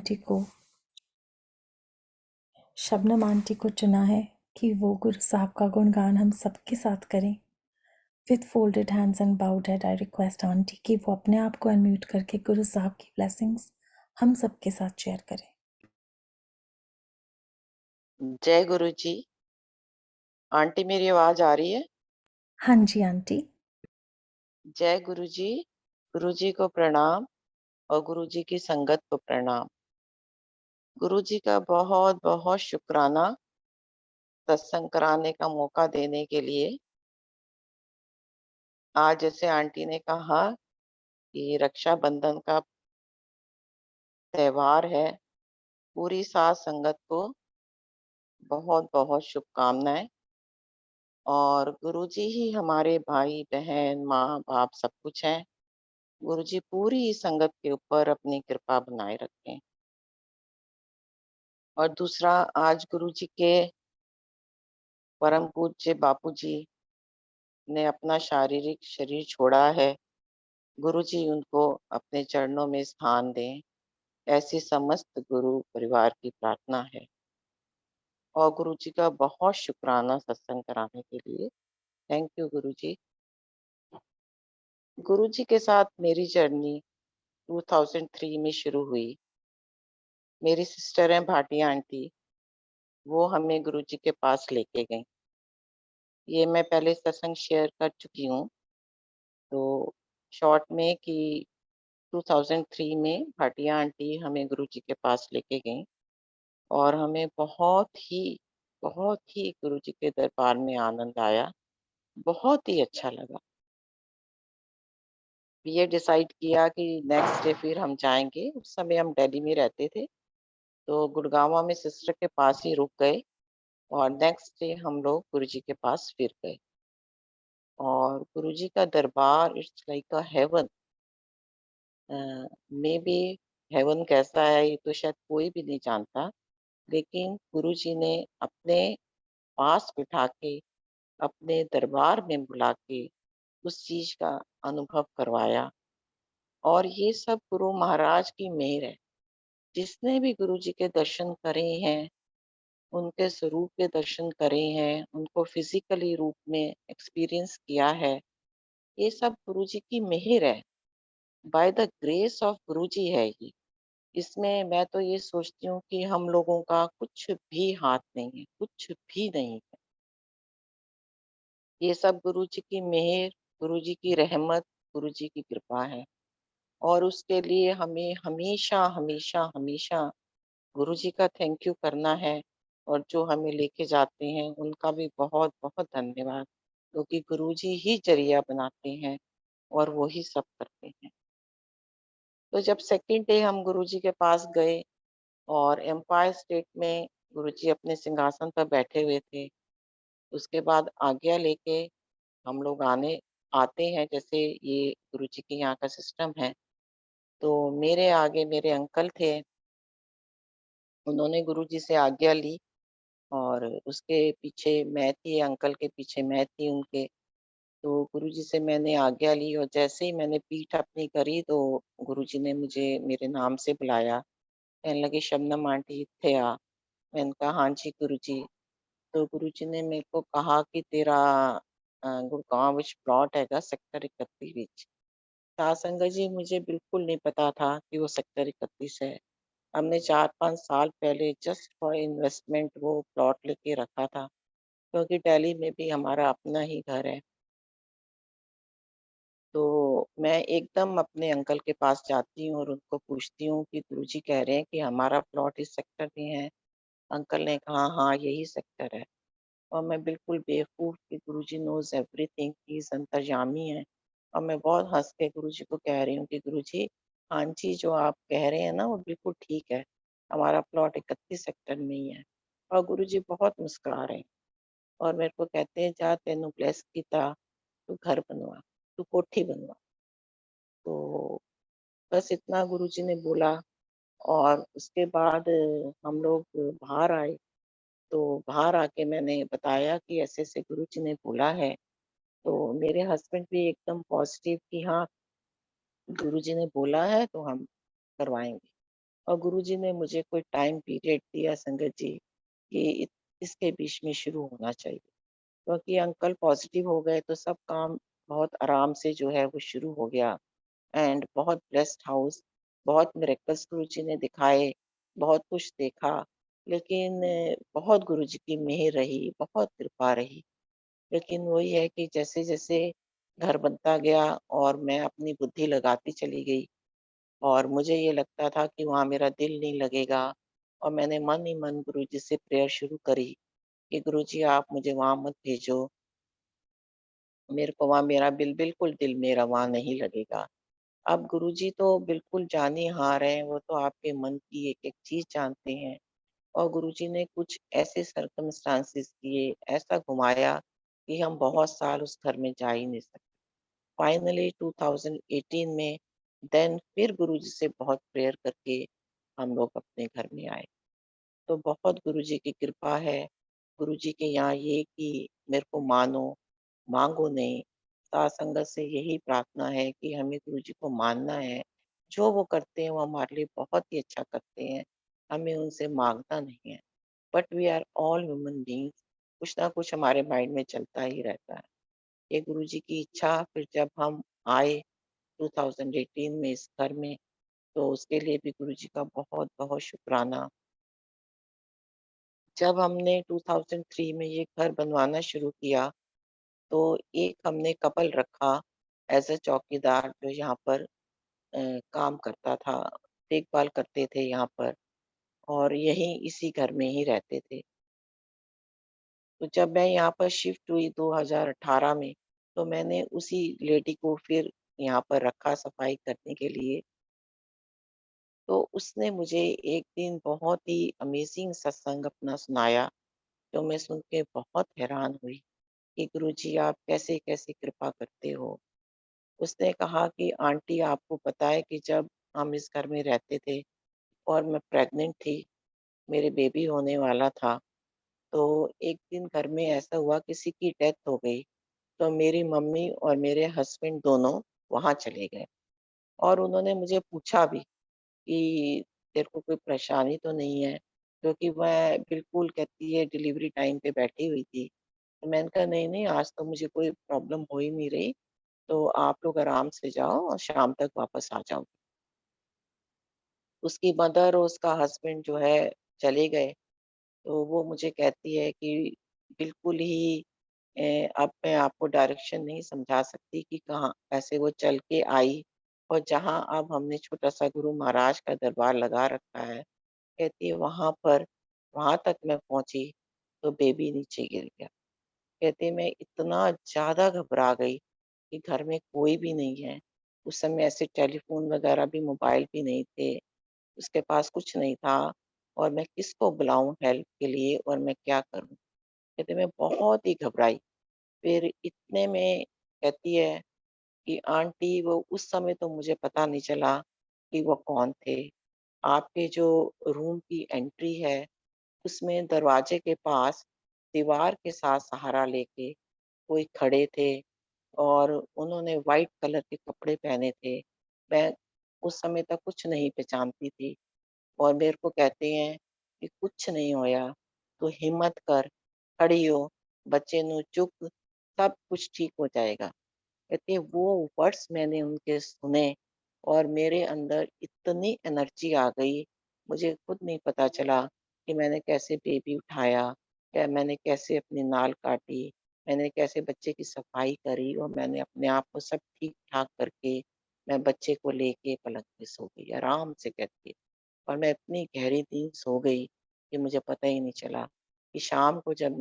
Aunty को Shabnam aunty को चुना है कि वो गुरु साहब का गुणगान हम सबके साथ करें। With folded hands and bowed head I request aunty कि वो अपने आप को अनम्यूट करके गुरु साहब की ब्लेसिंग्स हम सबके साथ शेयर करें। जय गुरु जी। आंटी मेरी आवाज आ रही है? हाँ जी आंटी। जय गुरु जी। गुरु जी को प्रणाम और गुरु जी की संगत को प्रणाम। गुरु जी का बहुत बहुत शुक्राना सत्संग कराने का मौका देने के लिए। आज जैसे आंटी ने कहा कि रक्षाबंधन का त्योहार है, पूरी साथ संगत को बहुत बहुत शुभकामनाएं। और गुरु जी ही हमारे भाई बहन माँ बाप सब कुछ है। गुरु जी पूरी संगत के ऊपर अपनी कृपा बनाए रखें। और दूसरा, आज गुरु जी के परम पूज्य बापू जी ने अपना शारीरिक शरीर छोड़ा है। गुरु जी उनको अपने चरणों में स्थान दें, ऐसी समस्त गुरु परिवार की प्रार्थना है। और गुरु जी का बहुत शुक्राना सत्संग कराने के लिए। थैंक यू गुरु जी। गुरु जी के साथ मेरी जर्नी 2003 में शुरू हुई। मेरी सिस्टर हैं भाटिया आंटी, वो हमें गुरु जी के पास लेके गई। ये मैं पहले सत्संग शेयर कर चुकी हूँ। तो शॉर्ट में कि 2003 में भाटिया आंटी हमें गुरु जी के पास लेके गईं और हमें बहुत ही गुरु जी के दरबार में आनंद आया। बहुत ही अच्छा लगा। ये डिसाइड किया कि नेक्स्ट डे फिर हम जाएंगे। उस समय हम दिल्ली में रहते थे, तो गुड़गांव में सिस्टर के पास ही रुक गए और नेक्स्ट डे हम लोग गुरु जी के पास फिर गए। और गुरु जी का दरबार it's like a heaven. May be heaven कैसा है ये तो शायद कोई भी नहीं जानता, लेकिन गुरु जी ने अपने पास बिठा के, अपने दरबार में बुला के उस चीज का अनुभव करवाया। और ये सब गुरु महाराज की मेहर है। जिसने भी गुरु जी के दर्शन करे हैं, उनके स्वरूप के दर्शन करे हैं, उनको फिजिकली रूप में एक्सपीरियंस किया है, ये सब गुरु जी की मेहर है। बाय द ग्रेस ऑफ गुरु जी है ये। इसमें मैं तो ये सोचती हूँ कि हम लोगों का कुछ भी हाथ नहीं है, कुछ भी नहीं है। ये सब गुरु जी की मेहर, गुरु जी की रहमत, गुरु जी की कृपा है। और उसके लिए हमें हमेशा हमेशा हमेशा गुरु जी का थैंक यू करना है। और जो हमें लेके जाते हैं उनका भी बहुत बहुत धन्यवाद, क्योंकि गुरु जी ही जरिया बनाते हैं और वो ही सब करते हैं। तो जब सेकंड डे हम गुरु जी के पास गए और एम्पायर स्टेट में गुरु जी अपने सिंहासन पर बैठे हुए थे, उसके बाद आज्ञा लेके हम लोग आते हैं। जैसे ये गुरु जी के यहाँ का सिस्टम है। तो मेरे आगे मेरे अंकल थे, उन्होंने गुरु जी से आज्ञा ली और उसके पीछे मैं थी, अंकल के पीछे मैं थी उनके। तो गुरु जी से मैंने आज्ञा ली और जैसे ही मैंने पीठ अपनी करी तो गुरु जी ने मुझे मेरे नाम से बुलाया। कहने लगे शबनम आंटी इत्थे आ। मैंने कहा हाँ जी गुरु जी। तो गुरु जी ने मेरे को कहा कि तेरा गुड़गांव विच प्लॉट हैगा सेक्टर 31 विच। सात संगत जी, मुझे बिल्कुल नहीं पता था कि वो सेक्टर 31 है। हमने 4-5 साल पहले जस्ट फॉर इन्वेस्टमेंट वो प्लॉट लेके रखा था, क्योंकि दिल्ली में भी हमारा अपना ही घर है। तो मैं एकदम अपने अंकल के पास जाती हूँ और उनको पूछती हूँ कि गुरुजी कह रहे हैं कि हमारा प्लॉट इस सेक्टर में है। अंकल ने कहा हाँ यही सेक्टर है। और मैं बिल्कुल बेवकूफ कि गुरुजी नोज एवरीथिंग, ही इज अंतर्यामी है। और मैं बहुत हंस के गुरुजी को कह रही हूँ कि गुरुजी, हाँ जी जो आप कह रहे हैं ना वो बिल्कुल ठीक है, हमारा प्लॉट 31 सेक्टर में ही है। और गुरुजी बहुत मुस्कुरा रहे हैं और मेरे को कहते हैं जा तेनू ब्लेस किया, तू घर बनवा, तू कोठी बनवा। तो बस इतना गुरुजी ने बोला। और उसके बाद हम लोग बाहर आए। तो बाहर आके मैंने बताया कि ऐसे-ऐसे गुरुजी ने बोला है। तो मेरे हस्बैंड भी एकदम पॉजिटिव कि हाँ, गुरुजी ने बोला है तो हम करवाएँगे। और गुरुजी ने मुझे कोई टाइम पीरियड दिया संगत जी कि इसके बीच में शुरू होना चाहिए। क्योंकि अंकल पॉज़िटिव हो गए तो सब काम बहुत आराम से जो है वो शुरू हो गया। एंड बहुत ब्लेस्ड हाउस, बहुत मिरेकल्स गुरुजी ने दिखाए, बहुत कुछ देखा, लेकिन बहुत गुरुजी की मेहर रही, बहुत कृपा रही। लेकिन वही है कि जैसे-जैसे घर बनता गया और मैं अपनी बुद्धि लगाती चली गई और मुझे ये लगता था कि वहाँ मेरा दिल नहीं लगेगा और मैंने मन ही मन गुरुजी से प्रेयर शुरू करी कि गुरुजी आप मुझे वहाँ मत भेजो, मेरे को वहाँ मेरा बिल्कुल दिल मेरा वहाँ नहीं लगेगा। अब गुरुजी तो बिल्कुल जान-ही-हार हैं, वो तो आपके मन की एक-एक चीज़ जानते हैं और गुरुजी ने कुछ ऐसे सर्कमस्टांसेस किए, ऐसा घुमाया कि हम बहुत साल उस घर में जा ही नहीं सके। फाइनली 2018 में देन फिर गुरुजी से बहुत प्रेयर करके हम लोग अपने घर में आए। तो बहुत गुरुजी की कृपा है। गुरुजी के यहाँ ये कि मेरे को मानो, माँगो नहीं। साथ-संगत से यही प्रार्थना है कि हमें गुरुजी को मानना है। जो वो करते हैं वो हमारे लिए बहुत ही अच्छा करते हैं। हमें उनसे माँगना नहीं है। But we are all human beings, कुछ ना कुछ हमारे माइंड में चलता ही रहता है। ये गुरुजी की इच्छा फिर जब हम आए 2018 में इस घर में, तो उसके लिए भी गुरुजी का बहुत-बहुत शुकराना। जब हमने 2003 में ये घर बनवाना शुरू किया, तो एक हमने कपल रखा एज़ अ चौकीदार जो यहाँ पर काम करता था, देखभाल करते थे यहाँ पर और यहीं इसी घर में ही रहते थे। तो जब मैं यहाँ पर शिफ्ट हुई 2018 में, तो मैंने उसी लेडी को फिर यहाँ पर रखा सफाई करने के लिए। तो उसने मुझे एक दिन बहुत ही अमेज़िंग सत्संग अपना सुनाया, जो मैं सुन के बहुत हैरान हुई कि गुरुजी आप कैसे-कैसे कृपा करते हो। उसने कहा कि आंटी आपको पता है कि जब हम इस घर में रहते थे और मैं प्रेग्नेंट थी, मेरे बेबी होने वाला था, तो एक दिन घर में ऐसा हुआ किसी की डेथ हो गई, तो मेरी मम्मी और मेरे हस्बैंड दोनों वहाँ चले गए और उन्होंने मुझे पूछा भी कि तेरे को कोई परेशानी तो नहीं है? क्योंकि मैं बिल्कुल कहती है डिलीवरी टाइम पे बैठी हुई थी। तो मैंने कहा नहीं-नहीं आज तो मुझे कोई प्रॉब्लम हो ही नहीं रही, तो आप लोग आराम से जाओ और शाम तक वापस आ जाओ। उसकी मदर और उसका हस्बैंड जो है चले गए, तो वो मुझे कहती है कि बिल्कुल ही अब मैं आपको डायरेक्शन नहीं समझा सकती कि कहाँ ऐसे वो चल के आई और जहाँ अब हमने छोटा-सा गुरु महाराज का दरबार लगा रखा है, कहती है वहाँ तक मैं पहुँची, तो बेबी नीचे गिर गया। कहती है मैं इतना ज़्यादा घबरा गई कि घर में कोई भी नहीं है। उस समय ऐसे टेलीफ़ोन वगैरह भी मोबाइल भी नहीं थे, उसके पास कुछ नहीं था और मैं किसको बुलाऊँ हेल्प के लिए और मैं क्या करूँ? कहती मैं बहुत ही घबराई। फिर इतने में कहती है कि आंटी वो उस समय तो मुझे पता नहीं चला कि वो कौन थे। आपके जो रूम की एंट्री है, उसमें दरवाजे के पास दीवार के साथ सहारा लेके कोई खड़े थे और उन्होंने व्हाइट कलर के कपड़े पहने थे। मैं उस समय तक कुछ नहीं पहचानती थी और मेरे को कहते हैं कि कुछ नहीं होया, तू हिम्मत कर, खड़ी हो, बच्चे नु चुक, सब कुछ ठीक हो जाएगा। कहते हैं वो वर्ड्स मैंने उनके सुने और मेरे अंदर इतनी एनर्जी आ गई, मुझे खुद नहीं पता चला कि मैंने कैसे बेबी उठाया, क्या मैंने कैसे अपनी नाल काटी, मैंने कैसे बच्चे की सफाई करी और मैंने अपने आप को सब ठीक-ठाक करके मैं बच्चे को लेके पलंग पे सो गई, आराम से कहती है। और मैं इतनी गहरी नींद सो गई कि मुझे पता ही नहीं चला कि शाम को जब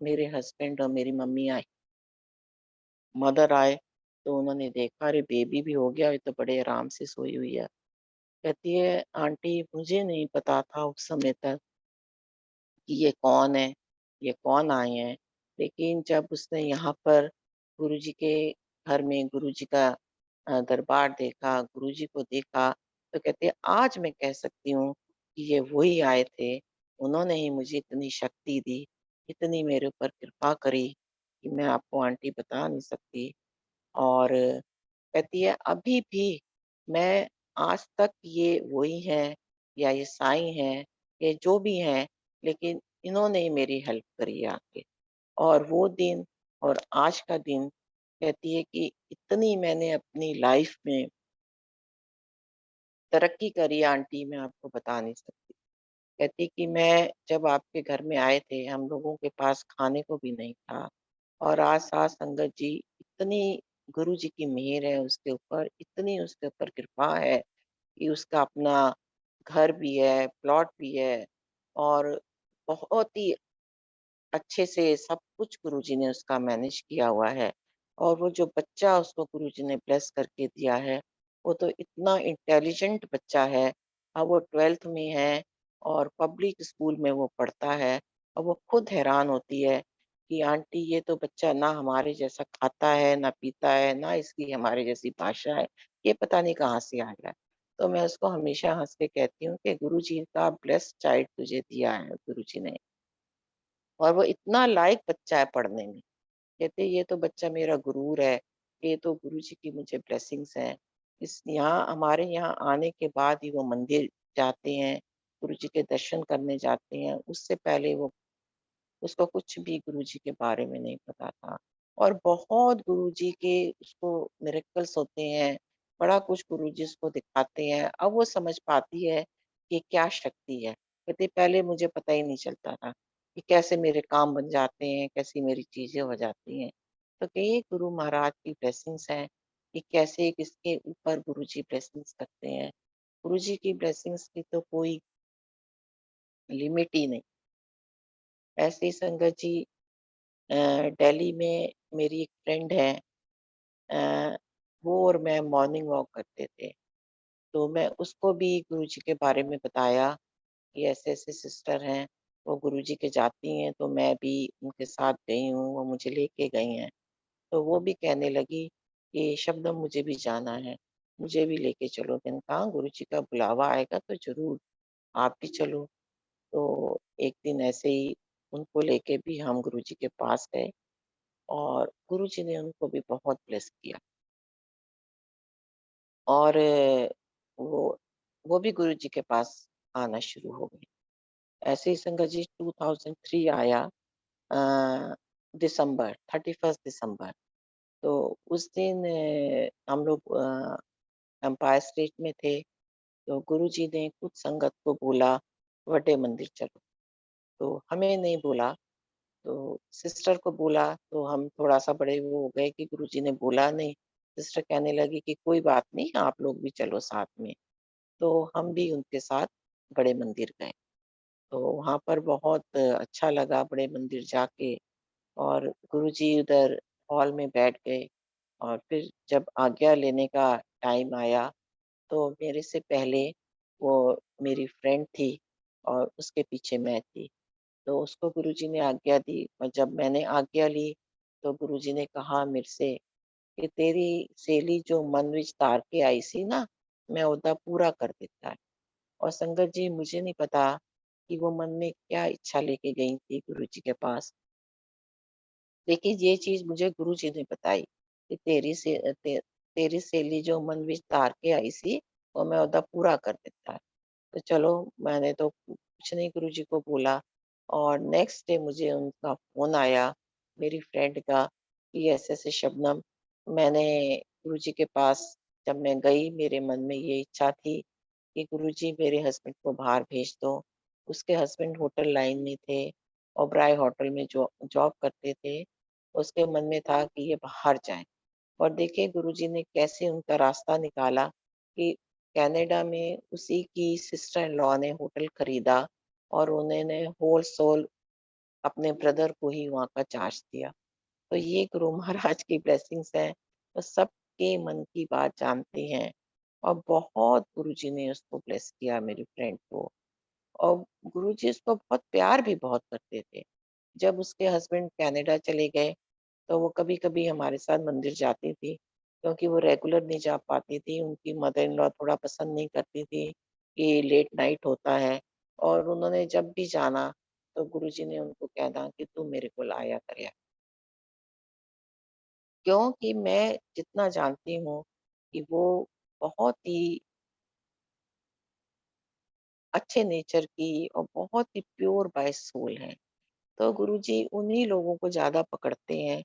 मेरे हस्बैंड और मेरी मम्मी आई मदर आए, तो उन्होंने देखा अरे बेबी भी हो गया, ये तो बड़े आराम से सोई हुई है। कहती है आंटी मुझे नहीं पता था उस समय तक कि ये कौन है, ये कौन आए हैं। लेकिन जब उसने यहाँ पर गुरुजी के घर में गुरुजी का दरबार देखा, गुरुजी को देखा, तो कहते हैं आज मैं कह सकती हूँ कि ये वही आए थे। उन्होंने ही मुझे इतनी शक्ति दी, इतनी मेरे ऊपर कृपा करी कि मैं आपको आंटी बता नहीं सकती। और कहती है अभी भी मैं आज तक ये वही हैं, या ये साईं हैं, ये जो भी हैं, लेकिन इन्होंने ही मेरी हेल्प करी है आके। और वो दिन और आज का दिन कहती है कि इतनी मैंने अपनी लाइफ में तरक्की करी है आंटी, मैं आपको बता नहीं सकती। कहती कि मैं जब आपके घर में आए थे, हम लोगों के पास खाने को भी नहीं था और आज सास संगत जी इतनी गुरुजी की मेहर है उसके ऊपर, इतनी उसके ऊपर कृपा है कि उसका अपना घर भी है, प्लॉट भी है और बहुत ही अच्छे से सब कुछ गुरुजी ने उसका मैनेज किया हुआ है। और वो जो बच्चा उसको गुरुजी ने ब्लेस करके दिया है, वो तो इतना इंटेलिजेंट बच्चा है। अब वो 12th में है और पब्लिक स्कूल में वो पढ़ता है और वो खुद हैरान होती है कि आंटी ये तो बच्चा ना हमारे जैसा खाता है, ना पीता है, ना इसकी हमारे जैसी भाषा है, ये पता नहीं कहाँ से आ गया। तो मैं उसको हमेशा हँस के कहती हूँ कि गुरुजी का ब्लेस्ड चाइल्ड तुझे दिया है गुरुजी ने। और वो इतना लायक बच्चा है पढ़ने में। कहते ये तो बच्चा मेरा गुरूर है, ये तो गुरुजी की मुझे ब्लेसिंग्स हैं। इस यहाँ हमारे यहाँ आने के बाद ही वो मंदिर जाते हैं, गुरुजी के दर्शन करने जाते हैं, उससे पहले वो उसको कुछ भी गुरुजी के बारे में नहीं पता था। और बहुत गुरुजी के उसको मिरेकल्स होते हैं, बड़ा कुछ गुरुजी उसको दिखाते हैं, अब वो समझ पाती है कि क्या शक्ति है। कहती पहले मुझे पता ही नहीं चलता था कि कैसे मेरे काम बन जाते हैं, कैसी मेरी चीज़ें हो जाती हैं। तो कई गुरु महाराज की ब्लेसिंग्स हैं कि कैसे किसके ऊपर गुरुजी ब्लेसिंग्स करते हैं। गुरुजी की ब्लेसिंग्स की तो कोई लिमिट ही नहीं। ऐसे ही संगत जी अ, दिल्ली में मेरी एक फ्रेंड है। अ, वो और मैं मॉर्निंग वॉक करते थे, तो मैं उसको भी गुरुजी के बारे में बताया कि ऐसे-ऐसे सिस्टर हैं, वो गुरुजी के जाती हैं, तो मैं भी उनके साथ गई हूँ, वो मुझे लेके गई हैं। तो वो भी कहने लगी कि शबनम मुझे भी जाना है, मुझे भी लेके चलो। मैंने कहा गुरुजी का बुलावा आएगा तो ज़रूर, आप भी चलो। तो एक दिन ऐसे ही उनको लेके भी हम गुरुजी के पास गए और गुरुजी ने उनको भी बहुत ब्लेस किया। और वो वो भी गुरुजी के पास आना शुरू हो गई। ऐसे ही संगत जी 2003 आया दिसंबर 31 दिसंबर। तो उस दिन हम लोग एम्पायर स्टेट में थे, तो गुरुजी ने कुछ संगत को बोला बड़े मंदिर चलो, तो हमें नहीं बोला। तो सिस्टर को बोला तो हम थोड़ा-सा बड़े वो हो गए कि गुरुजी ने बोला नहीं। सिस्टर कहने लगी कि कोई बात नहीं, आप लोग भी चलो साथ में। तो हम भी उनके साथ बड़े मंदिर गए। तो वहाँ पर बहुत अच्छा लगा बड़े मंदिर जाके और गुरुजी उधर हॉल में बैठ गए और फिर जब आज्ञा लेने का टाइम आया, तो मेरे से पहले वो मेरी फ्रेंड थी और उसके पीछे मैं थी। तो उसको गुरुजी ने आज्ञा दी और जब मैंने आज्ञा ली, तो गुरुजी ने कहा मेरे से कि तेरी सहेली जो मन विच तार के आई सी ना, मैं ओदा पूरा कर दिता है। और संगत जी मुझे नहीं पता कि वो मन में क्या इच्छा लेके गई थी गुरुजी के पास। लेकिन ये चीज़ मुझे गुरुजी ने बताई कि तेरी सहेली जो मन विच तार के आई सी, वो मैं ओदा पूरा कर दिता है। तो चलो मैंने तो कुछ नहीं गुरुजी को बोला और नेक्स्ट डे मुझे उनका फ़ोन आया, मेरी फ्रेंड का कि ऐसे-ऐसे शबनम मैंने गुरुजी के पास जब मैं गई मेरे मन में ये इच्छा थी कि गुरुजी मेरे हस्बैंड को बाहर भेज दो। उसके हस्बैंड होटल लाइन में थे, ओबराय होटल में जॉब करते थे। उसके मन में था कि ये बाहर जाएँ और देखिए गुरुजी ने कैसे उनका रास्ता निकाला कि कनाडा में उसी की सिस्टर इन लॉ ने होटल खरीदा और उन्होंने होल सोल अपने ब्रदर को ही वहाँ का चार्ज दिया। तो ये गुरु महाराज की ब्लेसिंग्स हैं, वो सबके मन की बात जानते हैं और बहुत गुरुजी ने उसको ब्लेस किया मेरी फ्रेंड को और गुरुजी उसको बहुत प्यार भी बहुत करते थे। जब उसके हस्बैंड कनाडा चले गए तो वो कभी-कभी हमारे साथ मंदिर जाती थी, क्योंकि वो रेगुलर नहीं जा पाती थी, उनकी मदर इन लॉ थोड़ा पसंद नहीं करती थी कि लेट नाइट होता है और उन्होंने जब भी जाना, तो गुरुजी ने उनको कहना कि तू मेरे को लाया कर। क्योंकि मैं जितना जानती हूँ कि वो बहुत ही अच्छे नेचर की और बहुत ही प्योर बाय सोल हैं। तो गुरुजी उन्हीं लोगों को ज़्यादा पकड़ते हैं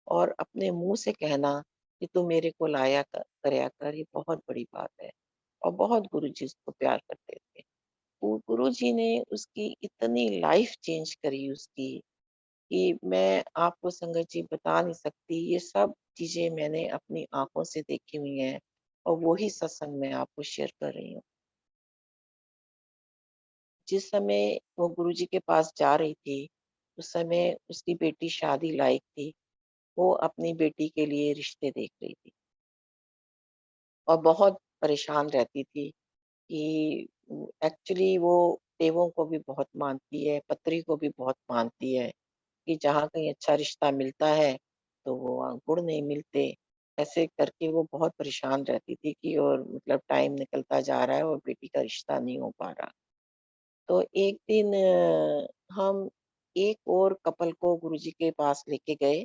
और अपने मुँह से कहना कि तू मेरे को लाया करया कर, ये बहुत बड़ी बात है। और बहुत गुरुजी उसको प्यार करते थे। वो गुरुजी ने उसकी इतनी लाइफ़ चेंज करी उसकी कि मैं आपको संगत जी बता नहीं सकती। ये सब चीज़ें मैंने अपनी आँखों से देखी हुई हैं और वो ही सत्संग मैं आपको शेयर कर रही हूँ। जिस समय वो गुरुजी के पास जा रही थी, उस समय उसकी बेटी शादी लायक थी। वो अपनी बेटी के लिए रिश्ते देख रही थी और बहुत परेशान रहती थी कि एक्चुअली वो देवों को भी बहुत मानती है, पत्री को भी बहुत मानती है कि जहाँ कहीं अच्छा रिश्ता मिलता है, तो वो वहाँ गुण नहीं मिलते। ऐसे करके वो बहुत परेशान रहती थी कि और मतलब टाइम निकलता जा रहा है और बेटी का रिश्ता नहीं हो पा रहा। तो एक दिन हम एक और कपल को गुरुजी के पास लेके गए।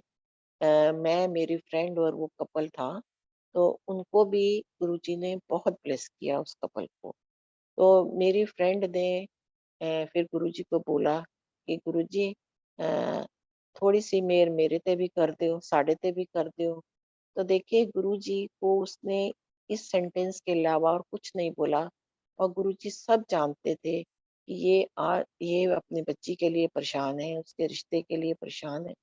मैं, मेरी फ्रेंड और वो कपल था, तो उनको भी गुरुजी ने बहुत ब्लेस किया उस कपल को। तो मेरी फ्रेंड ने फिर गुरुजी को बोला कि गुरुजी अ, थोड़ी-सी मेहर मेरे ते भी कर दो, साढ़े ते भी कर दो। तो देखिए गुरुजी को उसने इस सेंटेंस के अलावा और कुछ नहीं बोला और गुरुजी सब जानते थे कि ये अपनी बच्ची के लिए परेशान है, उसके रिश्ते के लिए परेशान है।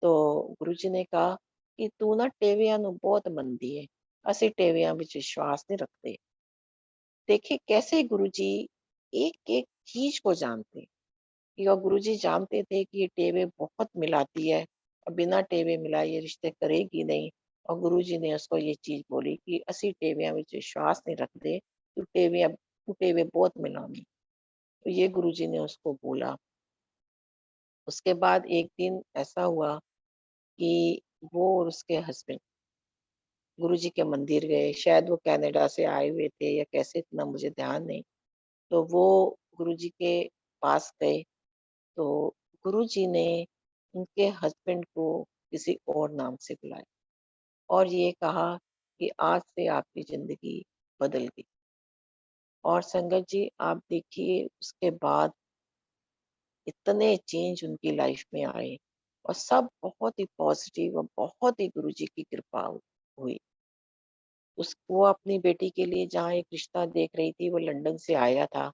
तो गुरुजी ने कहा कि तू ना टेवियां ਨੂੰ बहुत ਮੰਨਦੀ है, ਅਸੀਂ टेवियां ਵਿੱਚ विश्वास नहीं रखते। देखिए कैसे गुरुजी एक-एक चीज को जानते हैं। कि और गुरुजी जानते थे कि ये टेवे बहुत मिलाती है और बिना टेवे मिलाए ये रिश्ते करेगी नहीं। और गुरुजी ने उसको ये चीज बोली कि ਅਸੀਂ टेवियां ਵਿੱਚ विश्वास नहीं रखते, तू टेवे बहुत मिलानी। तो ये गुरुजी ने उसको बोला। उसके बाद एक दिन ऐसा हुआ कि वो और उसके हस्बैंड गुरुजी के मंदिर गए। शायद वो कनाडा से आए हुए थे या कैसे, इतना मुझे ध्यान नहीं। तो वो गुरुजी के पास गए। तो गुरुजी ने उनके हस्बैंड को किसी और नाम से बुलाया और ये कहा कि आज से आपकी ज़िंदगी बदल गई। और संगत जी आप देखिए उसके बाद इतने चेंज उनकी लाइफ में आए और सब बहुत ही पॉजिटिव और बहुत ही गुरुजी की कृपा हुई। वो अपनी बेटी के लिए जहाँ एक रिश्ता देख रही थी, वो लंदन से आया था।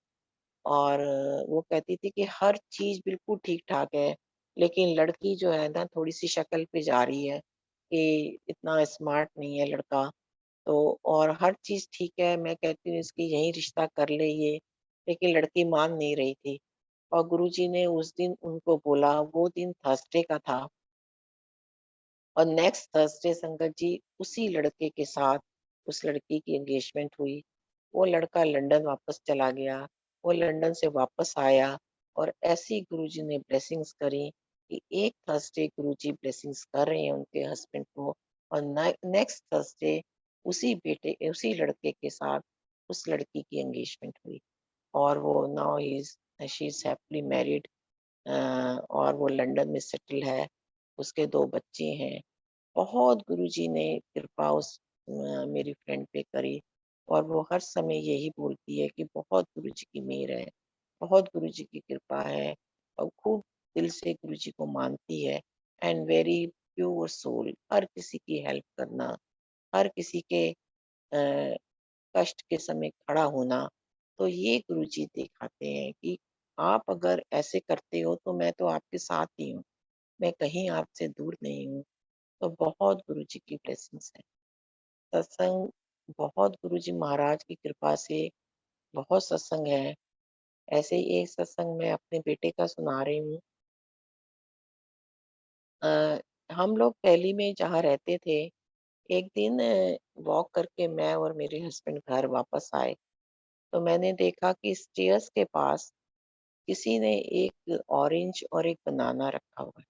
और वो कहती थी कि हर चीज़ बिल्कुल ठीक-ठाक है, लेकिन लड़की जो है ना थोड़ी-सी शक्ल पे जा रही है कि इतना स्मार्ट नहीं है लड़का। तो और हर चीज़ ठीक है, मैं कहती हूँ इसकी यहीं रिश्ता कर ले ये, लेकिन लड़की मान नहीं रही थी। और गुरुजी ने उस दिन उनको बोला, वो दिन थर्सडे का था और नेक्स्ट थर्सडे संगत जी उसी लड़के के साथ उस लड़की की एंगेजमेंट हुई। वो लड़का लंदन वापस चला गया, वो लंदन से वापस आया और ऐसी गुरुजी ने ब्लेसिंग्स करी कि एक थर्सडे गुरुजी ब्लेसिंग्स कर रहे हैं उनके हस्बैंड को और नेक्स्ट थर्सडे उसी लड़के के साथ उस लड़की की एंगेजमेंट हुई और वो now she is happily married. और वो लंदन में सेटल है, उसके 2 बच्चे हैं। बहुत गुरुजी ने कृपा मेरी फ्रेंड पे करी और वो हर समय यही बोलती है कि बहुत गुरुजी की मेहर है, बहुत गुरुजी की कृपा है और खूब दिल से गुरुजी को मानती है एंड वेरी प्योर सोल। हर किसी की हेल्प करना, हर किसी के कष्ट के समय खड़ा होना, तो ये गुरुजी दिखाते हैं कि आप अगर ऐसे करते हो तो मैं तो आपके साथ ही हूँ, मैं कहीं आपसे दूर नहीं हूँ। तो बहुत गुरुजी की ब्लेसिंग्स है। सत्संग बहुत गुरुजी महाराज की कृपा से बहुत सत्संग है। ऐसे ही एक सत्संग मैं अपने बेटे का सुना रही हूँ। अ, हम लोग दिल्ली में जहाँ रहते थे, एक दिन वॉक करके मैं और मेरे हस्बैंड घर वापस आए, तो मैंने देखा कि स्टेयर्स के पास किसी ने एक ऑरेंज और एक बनाना रखा हुआ है।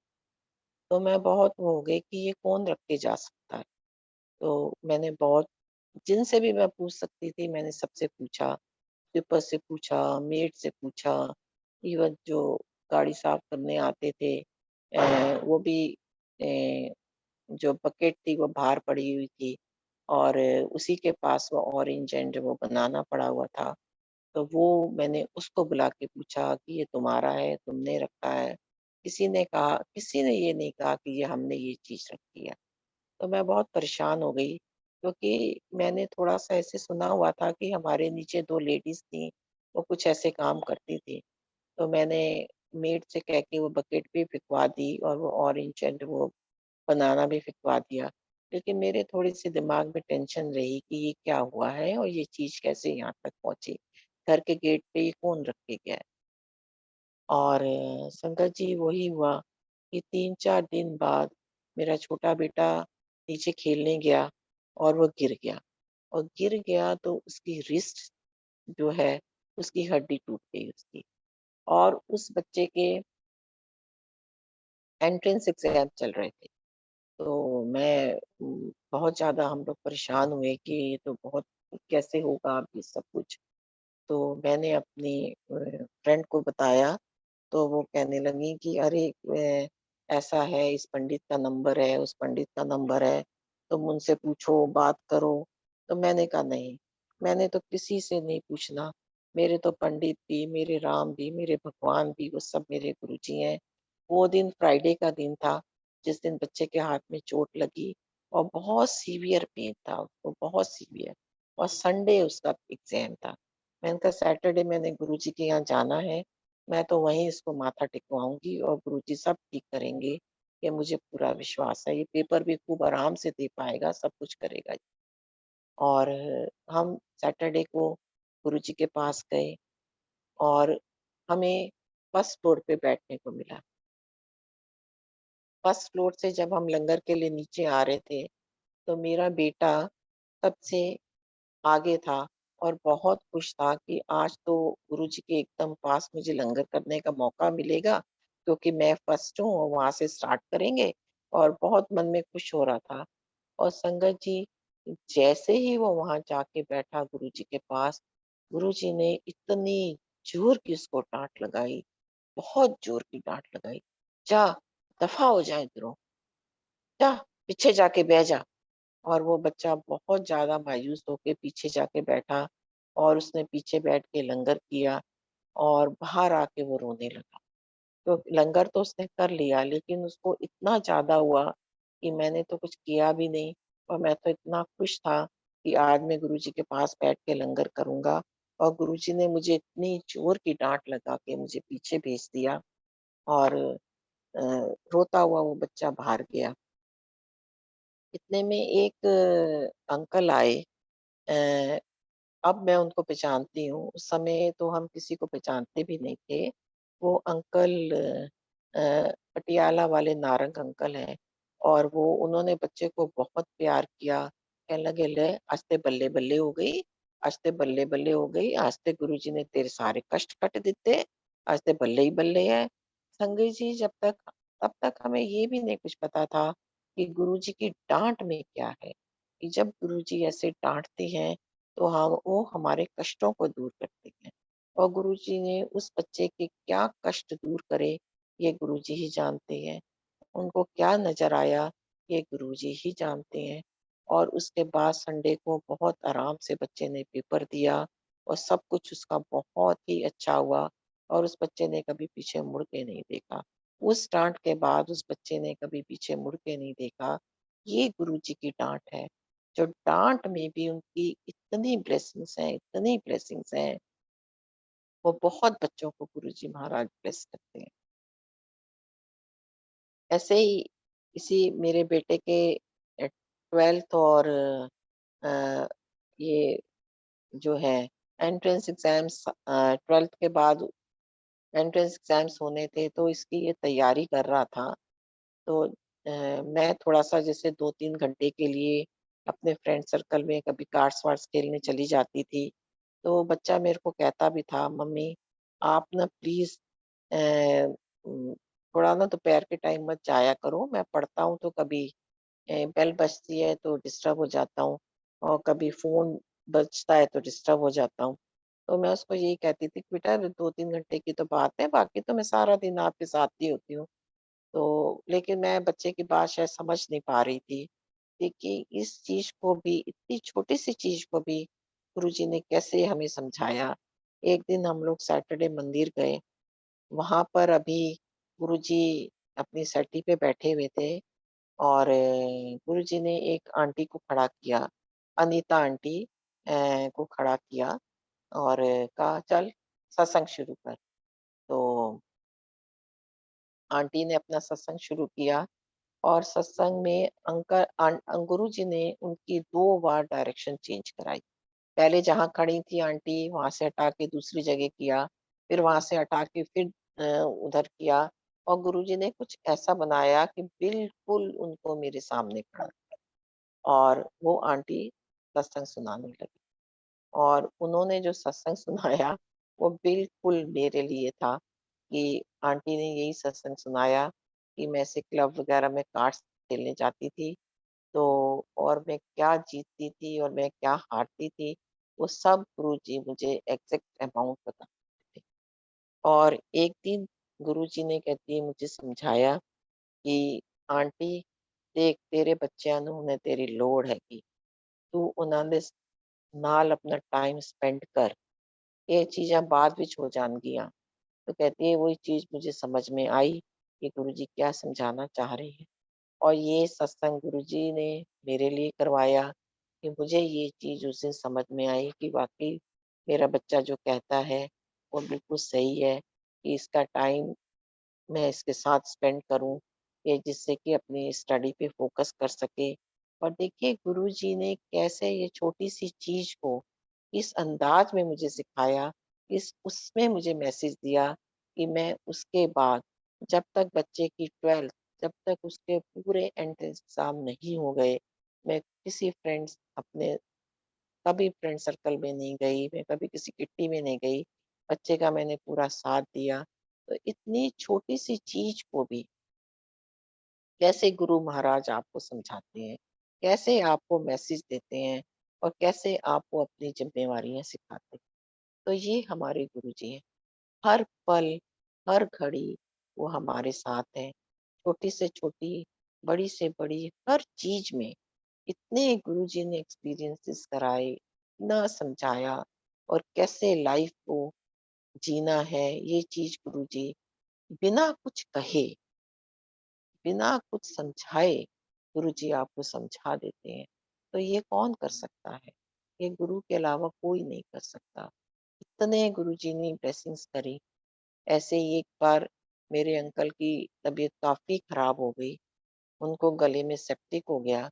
तो मैं बहुत वो हो गई कि ये कौन रख के जा सकता है? तो मैंने बहुत जिनसे भी मैं पूछ सकती थी मैंने सबसे पूछा, स्वीपर से पूछा, मेड से पूछा, इवन जो गाड़ी साफ करने आते थे वो भी जो बकेट थी वो बाहर पड़ी हुई थी और उसी के पास वो ऑरेंज एंड वो बनाना पड़ा हुआ था। तो वो मैंने उसको बुला के पूछा कि ये तुम्हारा है, तुमने रखा है? किसी ने ये नहीं कहा कि ये हमने ये चीज़ रखी है। तो मैं बहुत परेशान हो गई, क्योंकि मैंने थोड़ा-सा ऐसे सुना हुआ था कि हमारे नीचे 2 लेडीज़ थीं, वो कुछ ऐसे काम करती थीं। तो मैंने मेड से कह के वो बकेट भी फिकवा दी और वो ऑरेंज एंड वो बनाना भी फिकवा दिया। लेकिन मेरे थोड़ी-सी दिमाग में टेंशन रही कि ये क्या हुआ है और ये चीज़ कैसे यहाँ तक पहुँची? घर के गेट पे ये कौन रख के गया है? और संगत जी वही हुआ कि 3-4 दिन बाद मेरा छोटा बेटा नीचे खेलने गया और वो गिर गया, और गिर गया तो उसकी रिस्ट जो है, उसकी हड्डी टूट गई उसकी। और उस बच्चे के एंट्रेंस एग्ज़ाम चल रहे थे। तो मैं बहुत ज़्यादा हम लोग परेशान हुए कि ये तो बहुत कैसे होगा अब ये सब कुछ? तो मैंने अपनी फ्रेंड को बताया, तो वो कहने लगी कि अरे ऐसा है, इस पंडित का नंबर है, उस पंडित का नंबर है, तुम उनसे पूछो, बात करो। तो मैंने कहा नहीं, मैंने तो किसी से नहीं पूछना। मेरे तो पंडित भी, मेरे राम भी, मेरे भगवान भी, वो सब मेरे गुरुजी हैं। वो दिन फ्राइडे का दिन था, जिस दिन बच्चे के हाथ में चोट लगी और बहुत सीवियर पेन था उसको, बहुत सीवियर, और संडे उसका एग्ज़ाम था। मैंने कहा सैटरडे मैंने गुरुजी के यहाँ जाना है, मैं तो वहीं इसको माथा टिकवाऊँगी और गुरुजी सब ठीक करेंगे, ये मुझे पूरा विश्वास है। ये पेपर भी खूब आराम से दे पाएगा, सब कुछ करेगा। और हम सैटरडे को गुरुजी के पास गए और हमें फर्स्ट फ्लोर पे बैठने को मिला। फर्स्ट फ्लोर से जब हम लंगर के लिए नीचे आ रहे थे, तो मेरा बेटा सबसे आगे था और बहुत खुश था कि आज तो गुरुजी के एकदम पास मुझे लंगर करने का मौका मिलेगा, क्योंकि मैं फर्स्ट हूँ और वहाँ से स्टार्ट करेंगे, और बहुत मन में खुश हो रहा था। और संगत जी, जैसे ही वो वहाँ जाके बैठा गुरुजी के पास, गुरुजी ने इतनी ज़ोर की उसको डाँट लगाई, बहुत ज़ोर की डाँट लगाई, "जा, दफ़ा हो जा इधरों, जा, पीछे जाके बह जा।" और वो बच्चा बहुत ज़्यादा मायूस होके पीछे जाके बैठा और उसने पीछे बैठ के लंगर किया और बाहर आके वो रोने लगा। तो लंगर तो उसने कर लिया, लेकिन उसको इतना ज़्यादा हुआ कि मैंने तो कुछ किया भी नहीं, और मैं तो इतना खुश था कि आज मैं गुरुजी के पास बैठ के लंगर करूँगा, और गुरुजी ने मुझे इतनी ज़ोर की डाँट लगा के मुझे पीछे भेज दिया, और रोता हुआ वो बच्चा बाहर गया। इतने में एक अंकल आए। अ, अब मैं उनको पहचानती हूँ, उस समय तो हम किसी को पहचानते भी नहीं थे। वो अंकल पटियाला वाले नारंग अंकल हैं, और वो उन्होंने बच्चे को बहुत प्यार किया। कहने लगे, "ले आज ते बल्ले-बल्ले हो गई, आज ते बल्ले-बल्ले हो गई, आज ते गुरुजी ने तेरे सारे कष्ट कट दिते, आज ते बल्ले ही बल्ले है।" संगत जी, तब तक हमें ये भी नहीं कुछ पता था कि गुरुजी की डाँट में क्या है, कि जब गुरुजी ऐसे डाँटते हैं तो वो हमारे कष्टों को दूर करते हैं, और गुरुजी ने उस बच्चे के क्या कष्ट दूर करे, ये गुरुजी ही जानते हैं। उनको क्या नज़र आया, ये गुरुजी ही जानते हैं। और उसके बाद संडे को बहुत आराम से बच्चे ने पेपर दिया और सब कुछ उसका बहुत ही अच्छा हुआ, और उस बच्चे ने कभी पीछे मुड़ के नहीं देखा। उस डाँट के बाद उस बच्चे ने कभी पीछे मुड़ के नहीं देखा। ये गुरुजी की डाँट है, जो डाँट में भी उनकी इतनी ब्लेसिंग्स हैं, वो बहुत बच्चों को गुरुजी महाराज ब्लेस करते हैं। ऐसे ही इसी मेरे बेटे के 12th और अ, ये जो है एंट्रेंस एग्ज़ाम्स, 12th के बाद एंट्रेंस एग्ज़ाम्स होने थे, तो इसकी ये तैयारी कर रहा था। तो मैं थोड़ा-सा जैसे 2-3 घंटे के लिए अपने फ्रेंड सर्कल में कभी कार्ड्स-वार्ड्स खेलने चली जाती थी। तो बच्चा मेरे को कहता भी था, "मम्मी आप ना प्लीज़ उम, थोड़ा ना दोपहर के टाइम मत जाया करो, मैं पढ़ता हूँ तो कभी बेल बजती है तो डिस्टर्ब हो जाता हूँ, और कभी फ़ोन बजता है तो डिस्टर्ब हो जाता हूँ।" तो मैं उसको यही कहती थी कि बेटा 2-3 घंटे की तो बात है, बाकी तो मैं सारा दिन आपके साथ ही होती हूँ। तो लेकिन मैं बच्चे की बात शायद समझ नहीं पा रही थी। देखिए, इस चीज़ को भी, इतनी छोटी-सी चीज़ को भी गुरुजी ने कैसे हमें समझाया एक दिन हम लोग सैटरडे मंदिर गए, वहाँ पर अभी गुरुजी अपनी सैटी पे बैठे हुए थे और गुरुजी ने एक आंटी को खड़ा किया, अनीता आंटी को खड़ा किया और कहा चल सत्संग शुरू कर। तो आंटी ने अपना सत्संग शुरू किया और सत्संग में गुरुजी ने उनकी 2 बार डायरेक्शन चेंज कराई। पहले जहाँ खड़ी थी आंटी वहाँ से हटा के दूसरी जगह किया, फिर वहाँ से हटा के फिर उधर किया और गुरुजी ने कुछ ऐसा बनाया कि बिल्कुल उनको मेरे सामने खड़ा और वो आंटी सत्संग सुनाने लगी और उन्होंने जो सत्संग सुनाया वो बिल्कुल मेरे लिए था कि आंटी ने यही सत्संग सुनाया कि मैं ऐसे क्लब वगैरह में कार्ड्स खेलने जाती थी तो और मैं क्या जीतती थी और मैं क्या हारती थी, वो सब गुरुजी मुझे एग्ज़ैक्ट अमाउंट बताते थे। और एक दिन गुरुजी ने कहती है मुझे समझाया कि आंटी देख तेरे ਬੱਚਿਆਂ ਨੂੰ ਹੁਣੇ तेरी लोड़ हैगी, तू ਉਹਨਾਂ ਦੇ ਨਾਲ अपना टाइम स्पेंड कर, ये चीज़ां बाद विच हो जाਣਗੀਆਂ। तो कहती है वही चीज़ मुझे समझ में आई कि गुरुजी क्या समझाना चाह रहे हैं। और ये सत्संग गुरुजी ने मेरे लिए करवाया कि मुझे ये चीज़ उस दिन समझ में आई कि वाक़ई मेरा बच्चा जो कहता है, वो बिल्कुल सही है कि इसका टाइम मैं इसके साथ स्पेंड करूँ, ये जिससे कि अपनी स्टडी पे फ़ोकस कर सके। और देखिए गुरुजी ने कैसे ये छोटी-सी चीज़ को इस अंदाज़ में मुझे सिखाया, इस उसमें मुझे मैसेज दिया कि मैं उसके बाद जब तक बच्चे की 12th जब तक उसके पूरे एंट्रेंस एग्ज़ाम नहीं हो गए, मैं किसी फ्रेंड्स अपने कभी फ्रेंड सर्कल में नहीं गई, मैं कभी किसी किट्टी में नहीं गई। बच्चे का मैंने पूरा साथ दिया। तो इतनी छोटी-सी चीज़ को भी कैसे गुरु महाराज आपको समझाते हैं, कैसे आपको मैसेज देते हैं और कैसे आपको अपनी ज़िम्मेवारियाँ सिखाते हैं। तो ये हमारे गुरुजी हैं। हर पल, हर घड़ी वो हमारे साथ हैं। छोटी से छोटी, बड़ी से बड़ी हर चीज़ में इतने गुरुजी ने एक्सपीरियंसेस कराए, इतना समझाया और कैसे लाइफ को जीना है, ये चीज़ गुरुजी बिना कुछ कहे, बिना कुछ समझाए गुरुजी आपको समझा देते हैं। तो ये कौन कर सकता है? ये गुरु के अलावा कोई नहीं कर सकता। इतने गुरुजी ने ब्लेसिंग्स करी। ऐसे ही एक बार मेरे अंकल की तबीयत काफ़ी खराब हो गई। उनको गले में सेप्टिक हो गया।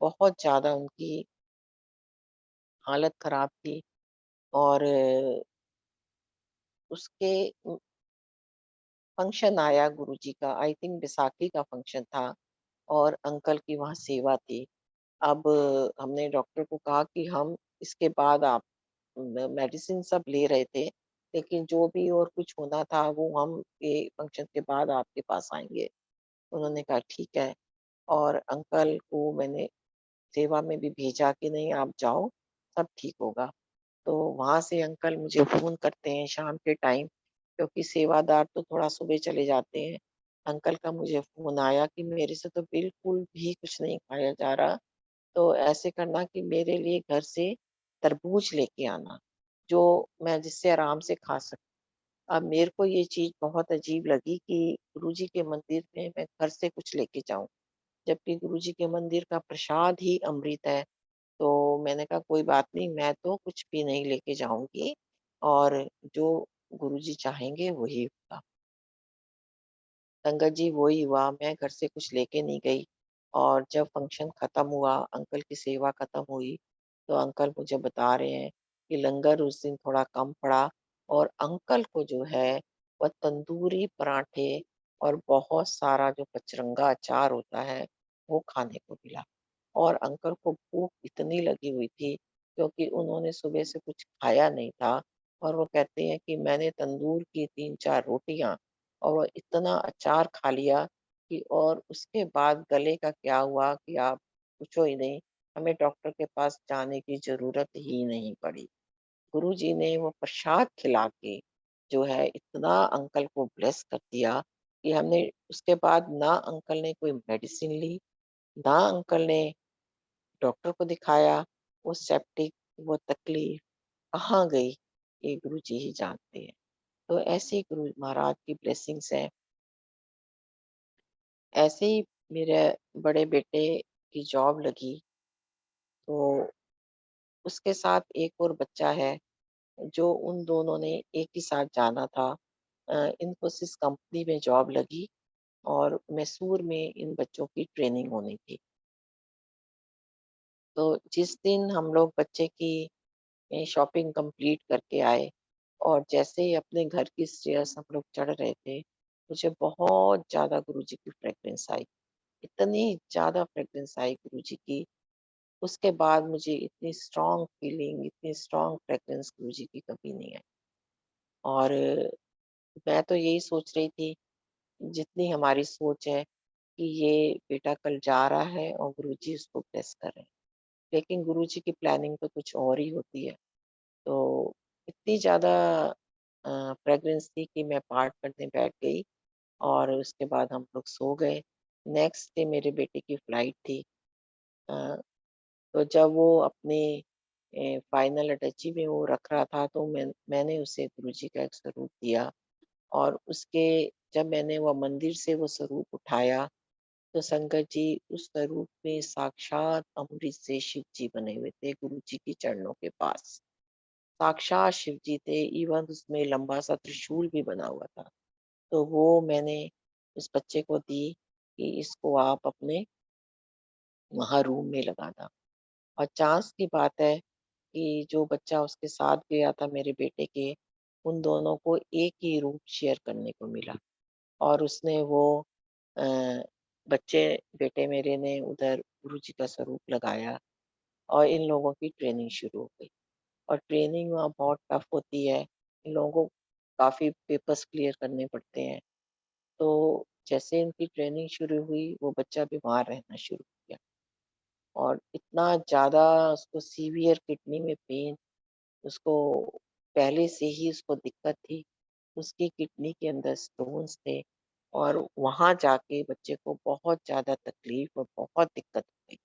बहुत ज़्यादा उनकी हालत खराब थी और उसके फंक्शन आया गुरुजी का, आई थिंक बैसाखी का फंक्शन था और अंकल की वहाँ सेवा थी। अब हमने डॉक्टर को कहा कि हम इसके बाद आप मेडिसिन सब ले रहे थे, लेकिन जो भी और कुछ होना था वो हम ये फंक्शन के बाद आपके पास आएँगे। उन्होंने कहा ठीक है और अंकल को मैंने सेवा में भी भेजा कि नहीं आप जाओ, सब ठीक होगा। तो वहाँ से अंकल मुझे फ़ोन करते हैं शाम के टाइम क्योंकि सेवादार तो थोड़ा सुबह चले जाते हैं। अंकल का मुझे फ़ोन आया कि मेरे से तो बिल्कुल भी कुछ नहीं खाया जा रहा, तो ऐसे करना कि मेरे लिए घर से तरबूज लेके आना, जो मैं जिससे आराम से खा सकूँ। अब मेरे को ये चीज़ बहुत अजीब लगी कि गुरुजी के मंदिर में मैं घर से कुछ लेके जाऊँ, जबकि गुरुजी के मंदिर का प्रसाद ही अमृत है। तो मैंने कहा कोई बात नहीं, मैं तो कुछ भी नहीं लेके जाऊँगी और जो गुरुजी चाहेंगे वही होगा। संगत जी वही हुआ, मैं घर से कुछ लेके नहीं गई और जब फंक्शन खत्म हुआ, अंकल की सेवा खत्म हुई, तो अंकल मुझे बता रहे हैं कि लंगर उस दिन थोड़ा कम पड़ा और अंकल को जो है, वह तंदूरी पराठे और बहुत सारा जो पचरंगा अचार होता है, वो खाने को मिला। और अंकल को भूख इतनी लगी हुई थी, क्योंकि उन्होंने सुबह से कुछ खाया नहीं था और वो कहते हैं कि मैंने तंदूर की 3-4 रोटियाँ और इतना अचार खा लिया कि और उसके बाद गले का क्या हुआ कि आप पूछो ही नहीं, हमें डॉक्टर के पास जाने की ज़रूरत ही नहीं पड़ी। गुरुजी ने वो प्रसाद खिला के जो है इतना अंकल को ब्लेस कर दिया कि हमने उसके बाद ना अंकल ने कोई मेडिसिन ली, ना अंकल ने डॉक्टर को दिखाया, वो सेप्टिक, वो तकलीफ कहाँ गई? ये गुरुजी ही जानते हैं। तो ऐसे ही गुरु महाराज की ब्लेसिंग्स हैं। ऐसे ही मेरे बड़े बेटे की जॉब लगी, तो उसके साथ एक और बच्चा है, जो उन दोनों ने एक ही साथ जाना था। इन्फोसिस कंपनी में जॉब लगी और मैसूर में इन बच्चों की ट्रेनिंग होनी थी। तो जिस दिन हम लोग बच्चे की शॉपिंग कंप्लीट करके आए और जैसे ही अपने घर की स्टेयर्स हम लोग चढ़ रहे थे, मुझे बहुत ज़्यादा गुरुजी की फ्रेग्रेंस आई। इतनी ज़्यादा फ्रेग्रेंस आई गुरुजी की, उसके बाद मुझे इतनी स्ट्रॉन्ग फीलिंग, इतनी स्ट्रॉन्ग फ्रेग्रेंस गुरुजी की कभी नहीं आई। और मैं तो यही सोच रही थी, जितनी हमारी सोच है कि ये बेटा कल जा रहा है और गुरुजी उसको ब्लेस कर रहे हैं। लेकिन गुरुजी की प्लानिंग तो कुछ और ही होती है। तो इतनी ज़्यादा फ्रेग्रेंस थी कि मैं पाठ करने बैठ गई और उसके बाद हम लोग सो गए। नेक्स्ट डे मेरे बेटे की फ्लाइट थी। अ, तो जब वो अपने फाइनल अटैची में वो रख रहा था, तो मैंने उसे गुरुजी का एक स्वरूप दिया और उसके जब मैंने वो मंदिर से वो स्वरूप उठाया, तो संगत जी उस स्वरूप में साक्षात अमृत से शिव जी बने हुए थे गुरु जी के चरणों के पास। साक्षात शिव जी थे, इवन उसमें लंबा सा त्रिशूल भी बना हुआ था। तो वो मैंने उस बच्चे को दी कि इसको आप अपने वहाँ रूम में लगाना। और चाँस की बात है कि जो बच्चा उसके साथ गया था मेरे बेटे के, उन दोनों को एक ही रूम शेयर करने को मिला। और उसने वो अ, बच्चे बेटे मेरे ने उधर गुरुजी का स्वरूप लगाया और इन लोगों की ट्रेनिंग शुरू हो गई। और ट्रेनिंग वहाँ बहुत टफ होती है। इन लोगों को काफ़ी पेपर्स क्लियर करने पड़ते हैं। तो जैसे इनकी ट्रेनिंग शुरू हुई, वो बच्चा बीमार रहना शुरू हो गया और इतना ज़्यादा उसको सीवियर किडनी में पेन, उसको पहले से ही उसको दिक्कत थी। उसकी किडनी के अंदर स्टोन्स थे और वहाँ जाके बच्चे को बहुत ज़्यादा तकलीफ और बहुत दिक्कत हो गई।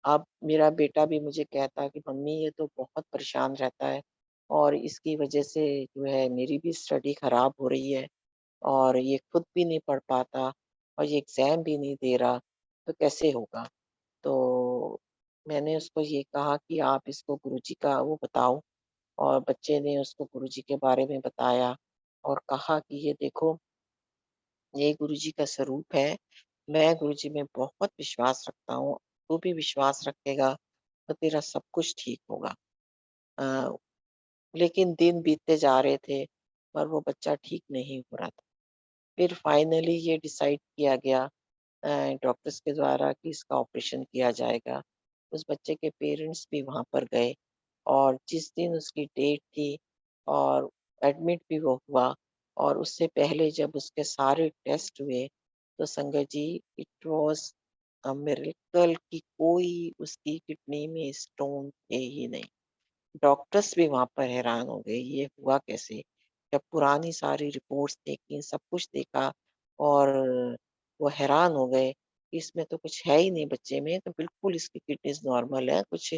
अब मेरा बेटा भी मुझे कहता कि मम्मी ये तो बहुत परेशान रहता है और इसकी वजह से जो है मेरी भी स्टडी खराब हो रही है और ये खुद भी नहीं पढ़ पाता और ये एग्ज़ाम भी नहीं दे रहा, तो कैसे होगा? तो मैंने उसको ये कहा कि आप इसको गुरुजी का वो बताओ और बच्चे ने उसको गुरुजी के बारे में बताया और कहा कि ये देखो, ये गुरुजी का स्वरूप है। मैं गुरुजी में बहुत विश्वास रखता हूँ, तू भी विश्वास रखेगा तो तेरा सब कुछ ठीक होगा। अ, लेकिन दिन बीतते जा रहे थे, पर वो बच्चा ठीक नहीं हो रहा था। फिर फाइनली ये डिसाइड किया गया अ, डॉक्टर्स के द्वारा कि इसका ऑपरेशन किया जाएगा। उस बच्चे के पेरेंट्स भी वहाँ पर गए और जिस दिन उसकी डेट थी और एडमिट भी वो हुआ और उससे पहले जब उसके सारे टेस्ट हुए, तो संगत जी इट वाज़ अ मिरेकल कि कोई उसकी किडनी में स्टोन थे ही नहीं। डॉक्टर्स भी वहाँ पर हैरान हो गए, ये हुआ कैसे? जब पुरानी सारी रिपोर्ट्स देखी, सब कुछ देखा और वो हैरान हो गए, कि इसमें तो कुछ है ही नहीं बच्चे में, तो बिल्कुल इसकी किडनीज़ नॉर्मल है, कुछ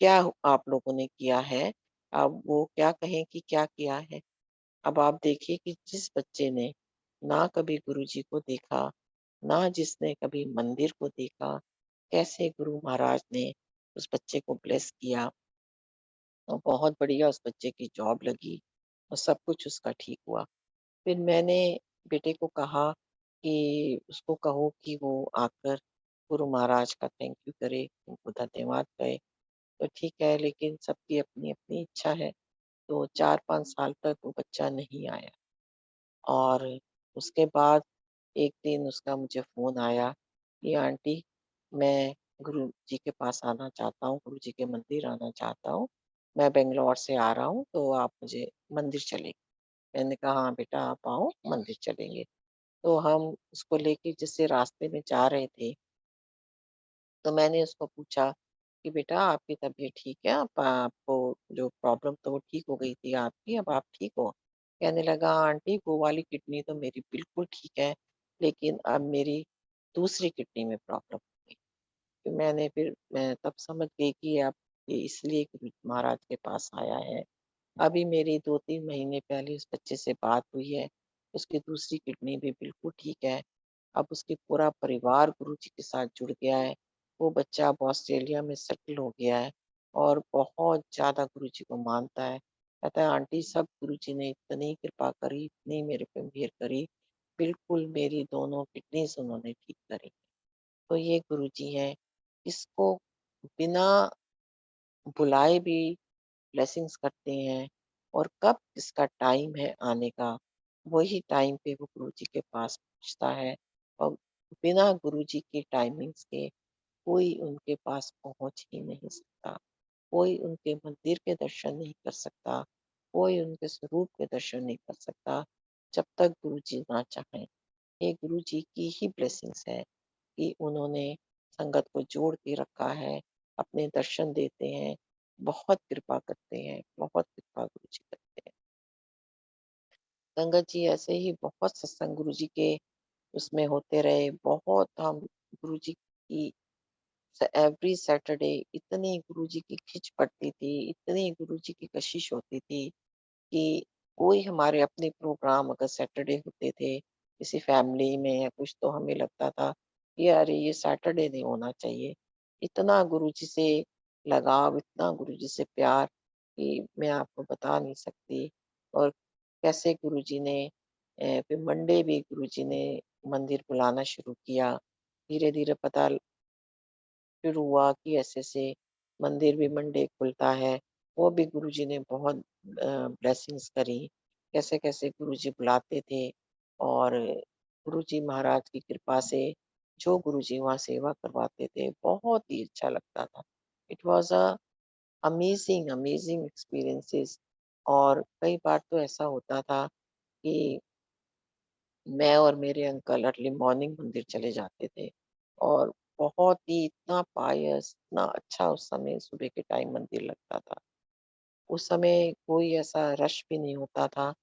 क्या आप लोगों ने किया है? अब वो क्या कहें कि क्या किया है? अब आप देखिए कि जिस बच्चे ने ना कभी गुरुजी को देखा, ना जिसने कभी मंदिर को देखा, कैसे गुरु महाराज ने उस बच्चे को ब्लेस किया। और बहुत बढ़िया उस बच्चे की जॉब लगी और सब कुछ उसका ठीक हुआ। फिर मैंने बेटे को कहा कि उसको कहो कि वो आकर गुरु महाराज का थैंक यू करे, उनको धन्यवाद कहे। तो ठीक है, लेकिन सबकी अपनी-अपनी इच्छा है। तो 4-5 साल तक वो बच्चा नहीं आया और उसके बाद एक दिन उसका मुझे फ़ोन आया कि आंटी मैं गुरु जी के पास आना चाहता हूँ, गुरु जी के मंदिर आना चाहता हूँ। मैं बैंगलोर से आ रहा हूँ, तो आप मुझे मंदिर चलें। मैंने कहा, "हाँ बेटा आप आओ, मंदिर चलेंगे।" तो हम उसको लेके जैसे रास्ते में जा रहे थे, तो मैंने उसको पूछा कि बेटा आपकी तबीयत ठीक है? आप आपको जो प्रॉब्लम तो वो ठीक हो गई थी आपकी, अब आप ठीक हो? कहने लगा आंटी वो वाली किडनी तो मेरी बिल्कुल ठीक है, लेकिन अब मेरी दूसरी किडनी में प्रॉब्लम हो गई। फिर मैं तब समझ गई कि अब ये इसलिए गुरु महाराज के पास आया है। अभी मेरी 2-3 महीने पहले उस बच्चे से बात हुई है, उसकी दूसरी किडनी भी बिल्कुल ठीक है। अब उसके पूरा परिवार गुरुजी के साथ जुड़ गया है। वो बच्चा अब ऑस्ट्रेलिया में सेटल हो गया है और बहुत ज़्यादा गुरुजी को मानता है। कहता है आंटी सब गुरुजी ने इतनी कृपा करी, इतनी मेरे पे मेहर करी, बिल्कुल मेरी दोनों किडनीज़ उन्होंने ठीक करी। तो ये गुरुजी हैं, इसको बिना बुलाए भी ब्लेसिंग्स करते हैं और कब इसका टाइम है आने का, वही टाइम पे वो गुरुजी के पास पहुँचता है और बिना गुरुजी की टाइमिंग्स के कोई उनके पास पहुँच ही नहीं सकता। कोई उनके मंदिर के दर्शन नहीं कर सकता, कोई उनके स्वरूप के दर्शन नहीं कर सकता, जब तक गुरुजी ना चाहें। ये गुरुजी की ही ब्लेसिंग्स है कि उन्होंने संगत को जोड़ के रखा है, अपने दर्शन देते हैं, बहुत कृपा करते हैं, बहुत कृपा गुरुजी करते हैं। संगत जी ऐसे ही बहुत सत्संग गुरुजी के उसमें होते रहे, बहुत हम गुरुजी की एवरी सैटरडे इतनी गुरुजी की खिंच पड़ती थी, इतनी गुरुजी की कशिश होती थी कि कोई हमारे अपने प्रोग्राम अगर सैटरडे होते थे, किसी फैमिली में या कुछ तो हमें लगता था कि अरे ये सैटरडे नहीं होना चाहिए। इतना गुरुजी से लगाव, इतना गुरुजी से प्यार कि मैं आपको बता नहीं सकती। और कैसे गुरुजी ने फिर मंडे भी गुरुजी ने मंदिर बुलाना शुरू किया। धीरे-धीरे पता शुरू हुआ कि ऐसे-ऐसे मंदिर भी मंडे खुलता है, वो भी गुरुजी ने बहुत ब्लेसिंग्स करी। कैसे-कैसे गुरुजी बुलाते थे और गुरुजी महाराज की कृपा से जो गुरुजी वहाँ सेवा करवाते थे, बहुत ही अच्छा लगता था। It was amazing, amazing experiences. और कई बार तो ऐसा होता था कि मैं और मेरे अंकल अर्ली मॉर्निंग मंदिर चले जाते थे और बहुत ही इतना पायस, इतना अच्छा उस समय सुबह के टाइम मंदिर लगता था। उस समय कोई ऐसा रश भी नहीं होता था।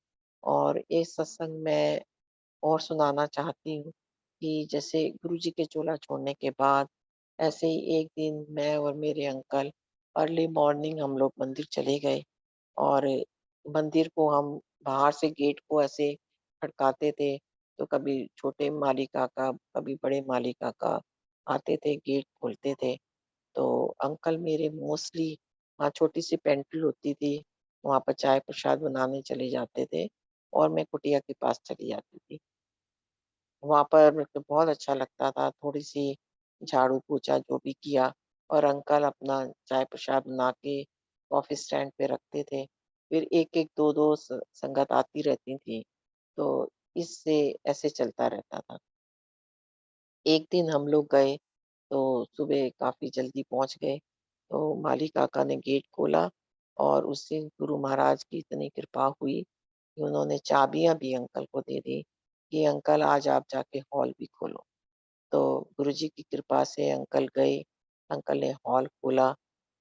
और एक सत्संग मैं और सुनाना चाहती हूँ कि जैसे गुरुजी के चोला छोड़ने के बाद ऐसे ही एक दिन मैं और मेरे अंकल अर्ली मॉर्निंग हम लोग मंदिर चले गए और मंदिर को हम बाहर से गेट को ऐसे खटकाते थे, तो कभी छोटे माली काका, कभी बड़े माली काका आते थे, गेट खोलते थे। तो अंकल मेरे मोस्टली वहाँ छोटी-सी पेंट्री होती थी, वहाँ पर चाय प्रसाद बनाने चले जाते थे और मैं कुटिया के पास चली जाती थी। वहाँ पर मेरे को बहुत अच्छा लगता था, थोड़ी-सी झाड़ू-पोछा जो भी किया और अंकल अपना चाय प्रसाद बना के कॉफ़ी स्टैंड पे रखते थे। फिर 1-1, 2-2 संगत आती रहती थी, तो इससे ऐसे चलता रहता था। एक दिन हम लोग गए, तो सुबह काफ़ी जल्दी पहुँच गए, तो माली काका ने गेट खोला और उस दिन गुरु महाराज की इतनी कृपा हुई कि उन्होंने चाबियाँ भी अंकल को दे दी कि अंकल आज आप जाके हॉल भी खोलो। तो गुरुजी की कृपा से अंकल गए, अंकल ने हॉल खोला,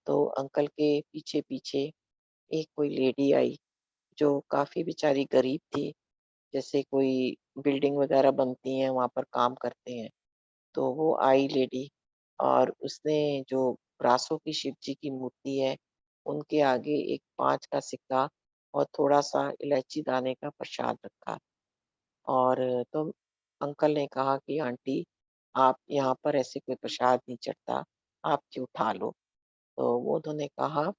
तो अंकल के पीछे-पीछे एक कोई लेडी आई, जो काफ़ी बेचारी गरीब थी, जैसे कोई बिल्डिंग वगैरह बनती हैं, वहाँ पर काम करते हैं। तो वो आई लेडी और उसने जो ब्रासों की शिव जी की मूर्ति है, उनके आगे एक 5 का सिक्का और थोड़ा-सा इलायची दाने का प्रसाद रखा। और तो अंकल ने कहा कि आंटी आप यहाँ पर ऐसे कोई प्रसाद नहीं चढ़ता, आप ये उठा लो। तो वो उन्होंने कहा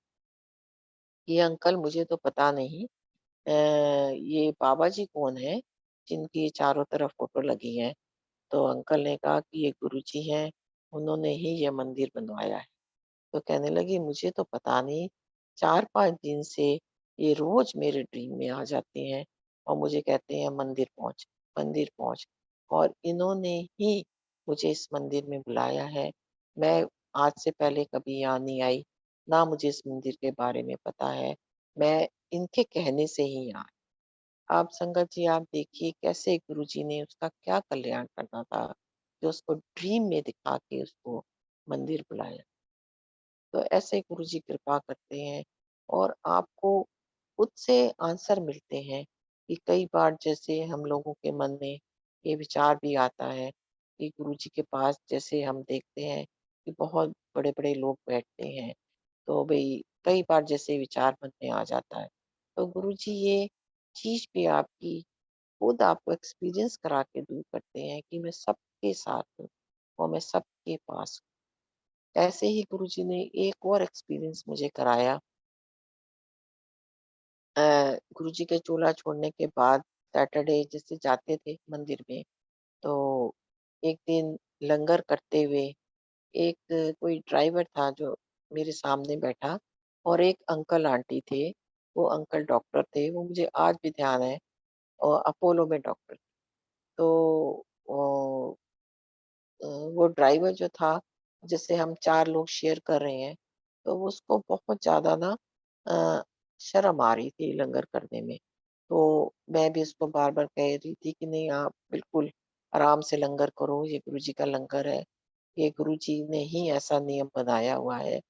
कि अंकल मुझे तो पता नहीं ये बाबा जी कौन है जिनकी चारों तरफ फ़ोटो लगी है? तो अंकल ने कहा कि ये गुरुजी हैं, उन्होंने ही ये मंदिर बनवाया है। तो कहने लगी मुझे तो पता नहीं, 4-5 दिन से ये रोज़ मेरे ड्रीम में आ जाते हैं और मुझे कहते हैं मंदिर पहुँच। और इन्होंने ही मुझे इस मंदिर में बुलाया है। मैं आज से पहले कभी यहाँ नहीं आई, ना मुझे इस मंदिर के बारे में पता है। मैं इनके कहने से ही यहाँ आप संगत जी आप देखिए कैसे गुरुजी ने उसका क्या कल्याण करना था, कि उसको ड्रीम में दिखा के उसको मंदिर बुलाया। तो ऐसे गुरुजी कृपा करते हैं और आपको खुद से आंसर मिलते हैं कि कई बार जैसे हम लोगों के मन में ये विचार भी आता है कि गुरुजी के पास जैसे हम देखते हैं कि बहुत बड़े-बड़े लोग बैठते हैं, तो भई कई बार जैसे विचार मन में आ जाता है तो गुरुजी ये चीज़ भी आपकी खुद आपको एक्सपीरियंस करा के दूर करते हैं कि मैं सबके साथ हूँ और मैं सबके पास हूँ। ऐसे ही गुरुजी ने एक और एक्सपीरियंस मुझे कराया। गुरुजी के चूल्हा छोड़ने के बाद सैटरडे जैसे जाते थे मंदिर में, तो एक दिन लंगर करते हुए एक कोई ड्राइवर था जो मेरे सामने बैठा और एक अंकल आंटी थे। वो अंकल डॉक्टर थे, वो मुझे आज भी ध्यान है और अपोलो में डॉक्टर। तो ओ वो ड्राइवर जो था, जिससे हम 4 लोग शेयर कर रहे हैं, तो वो उसको बहुत ज़्यादा ना अ, शर्म आ रही थी लंगर करने में। तो मैं भी उसको बार-बार कह रही थी कि नहीं आप बिल्कुल आराम से लंगर करो, ये गुरुजी का लंगर है। ये गुरुजी ने ही ऐसा नियम बनाया हुआ है।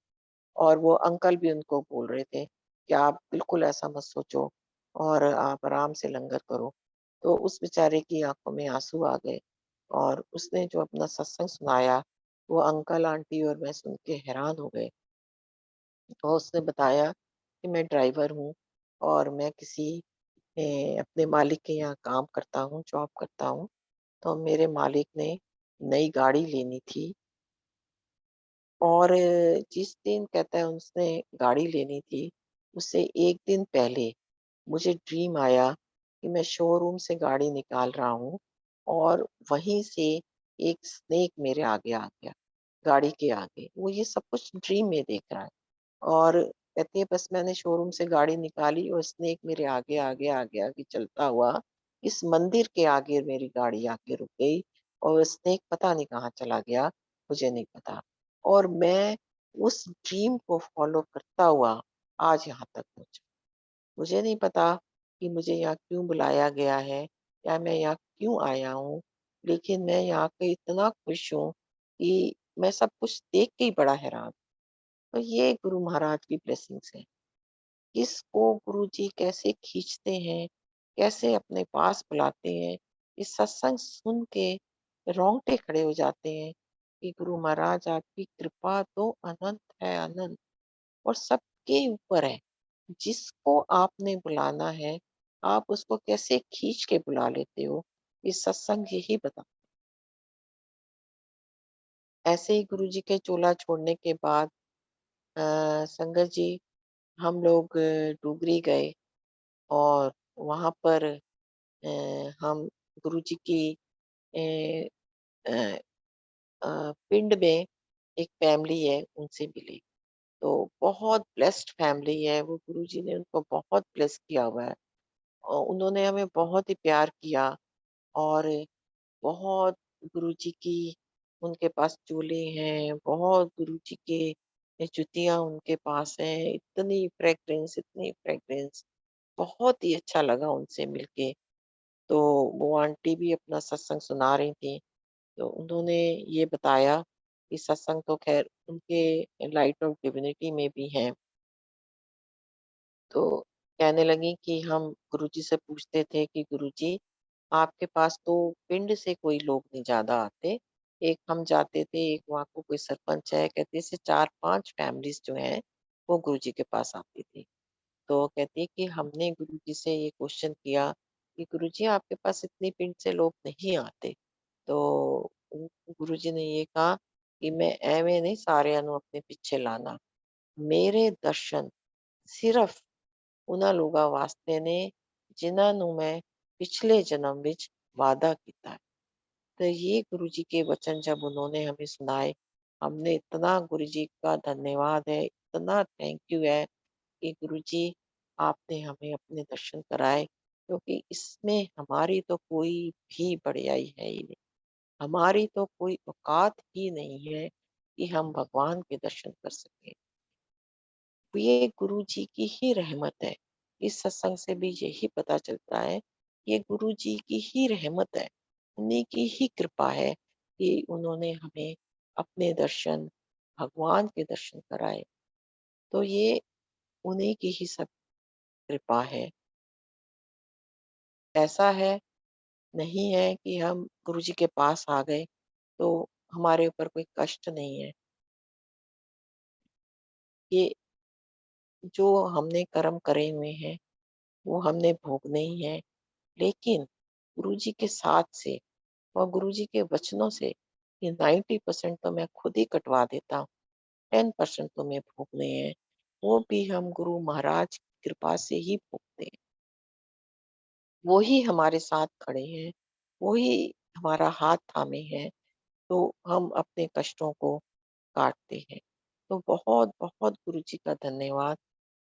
और वो अंकल भी उनको बोल रहे थे कि आप बिल्कुल ऐसा मत सोचो और आप आराम से लंगर करो। तो उस बेचारे की आँखों में आँसू आ गए और उसने जो अपना सत्संग सुनाया, वो अंकल, आंटी और मैं सुन के हैरान हो गए। और उसने बताया कि मैं ड्राइवर हूँ और मैं किसी अपने मालिक के यहाँ काम करता हूँ, जॉब करता हूँ। तो मेरे मालिक ने नई गाड़ी लेनी थी और जिस दिन कहता है उसने गाड़ी लेनी थी, उससे 1 दिन पहले मुझे ड्रीम आया कि मैं शोरूम से गाड़ी निकाल रहा हूँ और वहीं से एक स्नेक मेरे आगे आ गया, गाड़ी के आगे। वो ये सब कुछ ड्रीम में देख रहा है और कहती है बस मैंने शोरूम से गाड़ी निकाली और स्नेक मेरे आगे, आगे, आगे, आगे चलता हुआ इस मंदिर के आगे मेरी गाड़ी आके रुक गई और स्नेक पता नहीं कहाँ चला गया, मुझे नहीं पता। और मैं उस ड्रीम को फ़ॉलो करता हुआ आज यहाँ तक पहुँचा। मुझे नहीं पता कि मुझे यहाँ क्यों बुलाया गया है या मैं यहाँ क्यों आया हूँ, लेकिन मैं यहाँ पे इतना खुश हूँ कि मैं सब कुछ देख के ही बड़ा हैरान। तो ये गुरु महाराज की ब्लेसिंग्स हैं। किसको गुरुजी कैसे खींचते हैं, कैसे अपने पास बुलाते हैं, ये सत्संग सुन के रोंगटे खड़े हो जाते हैं कि गुरु महाराज आपकी कृपा तो अनंत है, अनंत और सबके ऊपर है। जिसको आपने बुलाना है, आप उसको कैसे खींच के बुला लेते हो, ये सत्संग यही बता। ऐसे ही गुरुजी के चोला छोड़ने के बाद संगत जी हम लोग डुगरी गए और वहाँ पर हम गुरुजी की अ अ पिंड में एक फैमिली है, उनसे मिले। तो बहुत ब्लेस्ड फैमिली है, वो गुरुजी ने उनको बहुत ब्लेस किया हुआ है। उन्होंने हमें बहुत ही प्यार किया और बहुत गुरुजी की उनके पास चूल्हे हैं, बहुत गुरुजी के जुतियाँ उनके पास हैं, इतनी फ्रेग्रेंस, बहुत ही अच्छा लगा उनसे मिलके। तो वो आंटी भी अपना सत्संग सुना रही थी, तो उन्होंने ये बताया कि सत्संग तो ख़ैर उनके लाइट ऑफ डिविनिटी में भी हैं। तो कहने लगी कि हम गुरुजी से पूछते थे कि गुरुजी आपके पास तो पिंड से कोई लोग नहीं ज़्यादा आते। एक हम जाते थे, एक वहाँ को कोई सरपंच है, कहती ऐसे 4-5 फैमिलीज़ जो हैं, वो गुरुजी के पास आती थी। तो कहती है कि हमने गुरुजी से ये क्वेश्चन किया कि गुरुजी आपके पास इतनी पिंड से लोग नहीं आते। तो गुरुजी ने ये कहा कि मैं ਐਵੇਂ नहीं ਸਾਰਿਆਂ ਨੂੰ अपने पीछे लाना। मेरे दर्शन सिर्फ ਉਹਨਾਂ ਲੋਕਾਂ ਵਾਸਤੇ ਨੇ ਜਿਨ੍ਹਾਂ ਨੂੰ मैं पिछले जन्म विच वादा किया है। तो ये गुरुजी के वचन जब उन्होंने हमें सुनाए, हमने इतना गुरुजी का धन्यवाद है, इतना थैंक यू है कि गुरुजी आपने हमें अपने दर्शन कराए क्योंकि इसमें हमारी तो कोई भी बड़ाई है ही नहीं। हमारी तो कोई औकात ही नहीं है कि हम भगवान के दर्शन कर सकें। तो ये गुरुजी की ही रहमत है। इस सत्संग से भी यही पता चलता है, ये गुरुजी की ही रहमत है, उन्हीं की ही कृपा है कि उन्होंने हमें अपने दर्शन, भगवान के दर्शन कराए। तो ये उन्हीं की ही सब कृपा है। ऐसा है नहीं है कि हम गुरुजी के पास आ गए, तो हमारे ऊपर कोई कष्ट नहीं है। ये जो हमने कर्म करे हुए हैं, वो हमने भोगने ही हैं। लेकिन गुरुजी के साथ से और गुरुजी के वचनों से ये 90% तो मैं खुद ही कटवा देता हूँ, 10% तो मैं भोगने हैं, वो भी हम गुरु महाराज की कृपा से ही भोगते हैं। वो ही हमारे साथ खड़े हैं, वो ही हमारा हाथ थामे हैं, तो हम अपने कष्टों को काटते हैं। तो बहुत-बहुत गुरुजी का धन्यवाद।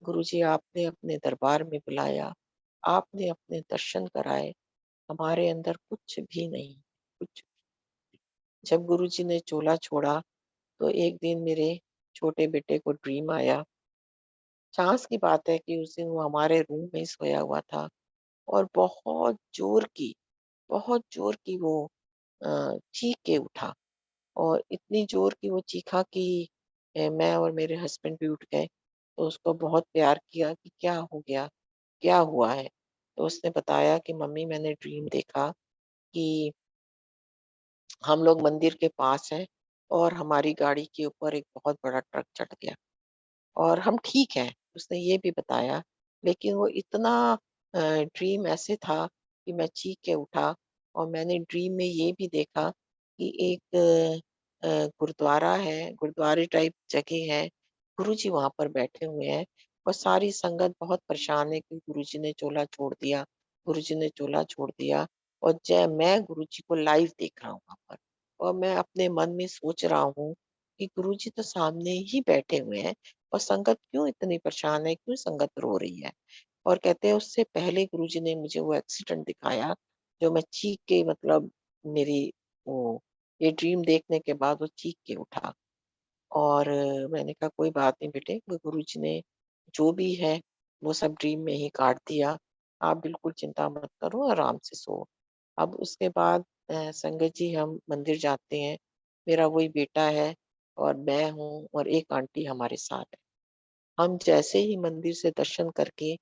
गुरुजी आपने अपने दरबार में बुलाया, आपने अपने दर्शन कराए, हमारे अंदर कुछ भी नहीं, कुछ जब गुरुजी ने चोला छोड़ा, तो एक दिन मेरे छोटे बेटे को ड्रीम आया। चाँस की बात है कि उस दिन वो हमारे रूम में ही सोया हुआ था और बहुत ज़ोर की वो चीख के उठा और इतनी ज़ोर की वो चीखा कि मैं और मेरे हस्बैंड भी उठ गए। तो उसको बहुत प्यार किया कि क्या हो गया? क्या हुआ है? तो उसने बताया कि मम्मी मैंने ड्रीम देखा कि हम लोग मंदिर के पास हैं और हमारी गाड़ी के ऊपर एक बहुत बड़ा ट्रक चढ़ गया और हम ठीक हैं, उसने ये भी बताया। लेकिन वो इतना ड्रीम ऐसे था कि मैं चीख के उठा और मैंने ड्रीम में ये भी देखा कि एक गुरुद्वारा है, गुरुद्वारे टाइप जगह है, गुरुजी वहाँ पर बैठे हुए हैं और सारी संगत बहुत परेशान है कि गुरुजी ने चोला छोड़ दिया, गुरुजी ने चोला छोड़ दिया और जय मैं गुरुजी को लाइव देख रहा हूँ वहाँ पर। और मैं अपने मन में सोच रहा हूँ कि गुरुजी तो सामने ही बैठे हुए हैं और संगत क्यों इतनी परेशान है, क्यों संगत रो रही है? और कहते हैं उससे पहले गुरुजी ने मुझे वो एक्सीडेंट दिखाया, जो मैं चीख के मतलब मेरी वो ये ड्रीम देखने के बाद वो चीख के उठा। और मैंने कहा कोई बात नहीं बेटे, वो गुरुजी ने जो भी है वो सब ड्रीम में ही काट दिया। आप बिल्कुल चिंता मत करो, आराम से सो। अब उसके बाद संगत जी हम मंदिर जाते हैं। मेरा वही बेटा है और मैं हूँ और एक आंटी हमारे साथ है। हम जैसे ही मंदिर से दर्शन करके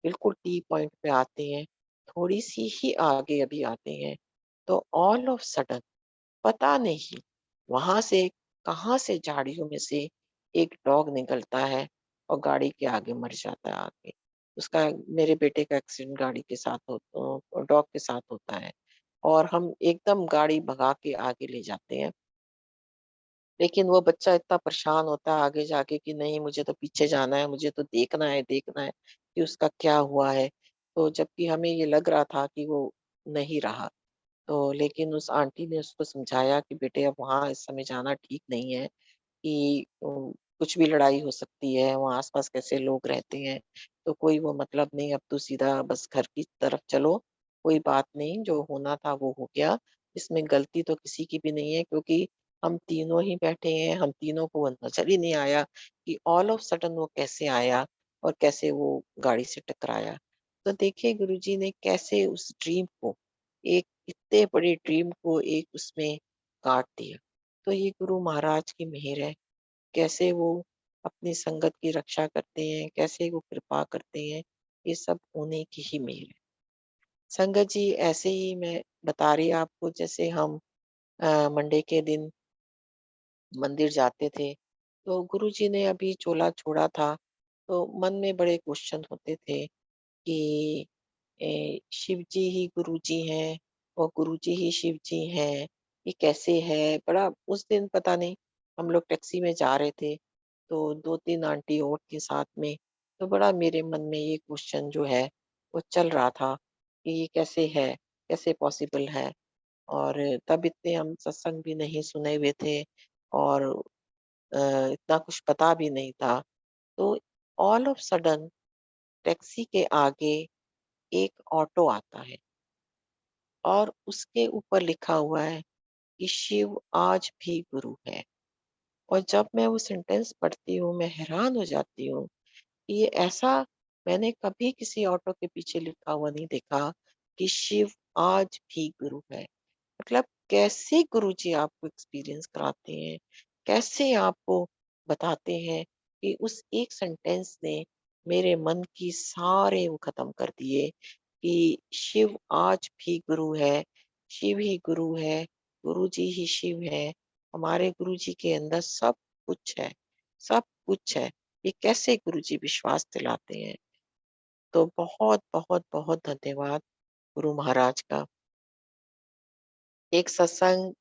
बिल्कुल टी पॉइंट पे आते हैं, थोड़ी-सी ही आगे अभी आते हैं, तो ऑल ऑफ सडन पता नहीं वहां से कहाँ से झाड़ियों में से एक डॉग निकलता है और गाड़ी के आगे मर जाता है आगे। उसका मेरे बेटे का एक्सीडेंट गाड़ी के साथ डॉग के साथ होता है और हम एकदम गाड़ी भगा के आगे ले जाते हैं। लेकिन वो बच्चा इतना परेशान होता है आगे जाके कि नहीं मुझे तो पीछे जाना है, मुझे तो देखना है कि उसका क्या हुआ है। तो जबकि हमें ये लग रहा था कि वो नहीं रहा। तो लेकिन उस आंटी ने उसको समझाया कि बेटे अब वहाँ इस समय जाना ठीक नहीं है कि कुछ भी लड़ाई हो सकती है, वहाँ आस-पास कैसे लोग रहते हैं, तो कोई वो मतलब नहीं, अब तो सीधा बस घर की तरफ चलो, कोई बात नहीं, जो होना था वो हो गया। इसमें गलती तो किसी की भी नहीं है क्योंकि हम तीनों ही बैठे हैं, हम तीनों को वो नज़र ही नहीं आया कि ऑल ऑफ सडन वो कैसे आया और कैसे वो गाड़ी से टकराया। तो देखिए गुरुजी ने कैसे उस ड्रीम को, एक इतने बड़े ड्रीम को एक उसमें काट दिया। तो ये गुरु महाराज की मेहर है, कैसे वो अपनी संगत की रक्षा करते हैं, कैसे वो कृपा करते हैं, ये सब उन्हीं की ही मेहर है। संगत जी ऐसे ही मैं बता रही आपको जैसे हम मंडे के दिन मंदिर जाते थे, तो गुरुजी ने अभी चोला छोड़ा था, तो मन में बड़े क्वेश्चन होते थे कि शिव जी ही गुरुजी हैं और गुरुजी ही शिव जी हैं, ये कैसे है? बड़ा उस दिन पता नहीं हम लोग टैक्सी में जा रहे थे, तो 2-3 आंटी और थी साथ में, तो बड़ा मेरे मन में ये क्वेश्चन जो है, वो चल रहा था कि ये कैसे है? कैसे पॉसिबल है? और तब इतने हम सत्संग भी नहीं सुने हुए थे और अ, इतना कुछ पता भी नहीं था। तो ऑल ऑफ सडन टैक्सी के आगे एक ऑटो आता है और उसके ऊपर लिखा हुआ है कि शिव आज भी गुरु है। और जब मैं वो सेंटेंस पढ़ती हूँ, मैं हैरान हो जाती हूँ कि ये ऐसा मैंने कभी किसी ऑटो के पीछे लिखा हुआ नहीं देखा कि शिव आज भी गुरु है। मतलब कैसे गुरुजी आपको एक्सपीरियंस कराते हैं, कैसे आपको बताते हैं कि उस एक सेंटेंस ने मेरे मन की सारे वो खत्म कर दिए कि शिव आज भी गुरु है, शिव ही गुरु है, गुरुजी ही शिव है, हमारे गुरुजी के अंदर सब कुछ है। ये कैसे गुरुजी विश्वास दिलाते हैं। तो बहुत, बहुत, बहुत धन्यवाद गुरु महाराज का। एक सत्संग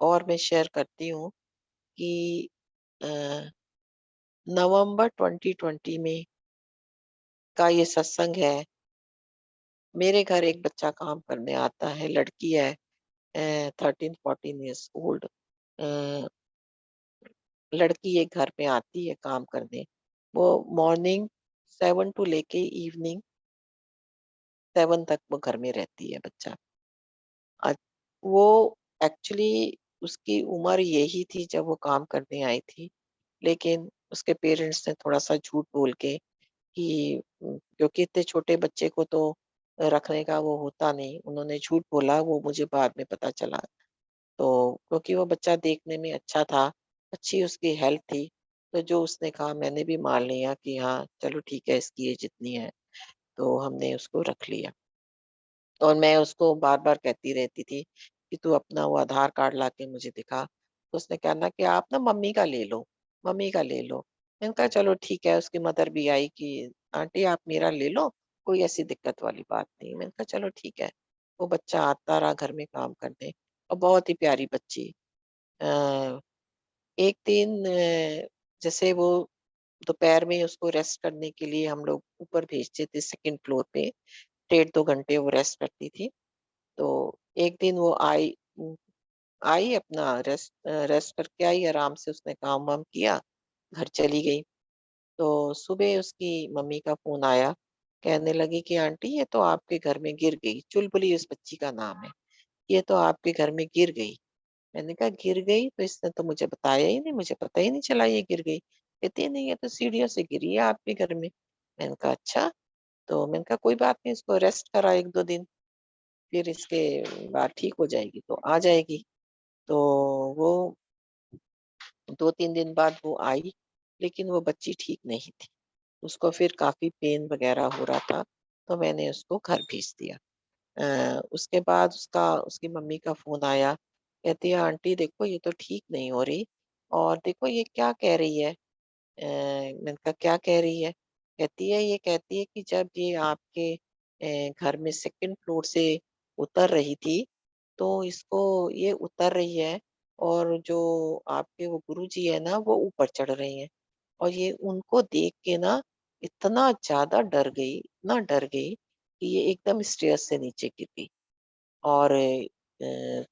और मैं शेयर करती हूँ कि अ, नवंबर 2020 में का ये सत्संग है। मेरे घर एक बच्चा काम करने आता है, लड़की है 13-14 इयर्स ओल्ड। अ, लड़की एक घर पे आती है काम करने। वो मॉर्निंग 7 टू लेके इवनिंग 7 तक वो घर में रहती है बच्चा। अ, वो एक्चुअली उसकी उम्र यही थी जब वो काम करने आई थी, लेकिन उसके पेरेंट्स ने थोड़ा-सा झूठ बोल के कि क्योंकि इतने छोटे बच्चे को तो रखने का वो होता नहीं, उन्होंने झूठ बोला, वो मुझे बाद में पता चला। तो क्योंकि वो बच्चा देखने में अच्छा था, अच्छी उसकी हेल्थ थी, तो जो उसने कहा मैंने भी मान लिया कि हाँ, चलो ठीक है इसकी एज इतनी है, तो हमने उसको रख लिया। और मैं उसको बार-बार कहती रहती थी कि तू अपना वो आधार कार्ड लाके मुझे दिखा। तो उसने कहा ना कि आप ना मम्मी का ले लो, मम्मी का ले लो। मैंने कहा चलो ठीक है, उसकी मदर भी आई कि आंटी आप मेरा ले लो, कोई ऐसी दिक्कत वाली बात नहीं। मैंने कहा चलो ठीक है। वो बच्चा आता रहा घर में काम करने और बहुत ही प्यारी बच्ची। अ, एक दिन जैसे वो दोपहर में उसको रेस्ट करने के लिए हम लोग ऊपर भेजते थे सेकंड फ्लोर पे, डेढ़ 2 घंटे वो रेस्ट करती थी। तो एक दिन वो आई अपना रेस्ट करके आई, आराम से उसने काम-वाम किया, घर चली गई। तो सुबह उसकी मम्मी का फ़ोन आया, कहने लगी कि आंटी ये तो आपके घर में गिर गई, चुलबुली उस बच्ची का नाम है, ये तो आपके घर में गिर गई। मैंने कहा गिर गई? तो इसने तो मुझे बताया ही नहीं, मुझे पता ही नहीं चला ये गिर गई। कहती है नहीं ये तो सीढ़ियों से गिरी है आपके घर में। मैंने कहा अच्छा, तो मैंने कहा कोई बात नहीं इसको रेस्ट करा 1-2 दिन, फिर इसके बाद ठीक हो जाएगी तो आ जाएगी। तो वो 2-3 दिन बाद वो आई, लेकिन वो बच्ची ठीक नहीं थी। उसको फिर काफ़ी पेन वग़ैरह हो रहा था, तो मैंने उसको घर भेज दिया। उसके बाद उसकी मम्मी का फ़ोन आया, कहती है आंटी देखो ये तो ठीक नहीं हो रही और देखो ये क्या कह रही है। मैंने कहा क्या कह रही है? कहती है ये कहती है कि जब ये आपके घर में सेकंड फ्लोर से उतर रही थी, तो इसको ये उतर रही है और जो आपके वो गुरुजी है ना, वो ऊपर चढ़ रहे हैं और ये उनको देख के ना इतना ज़्यादा डर गई, इतना डर गई कि ये एकदम स्टेयर्स से नीचे गिर गई। और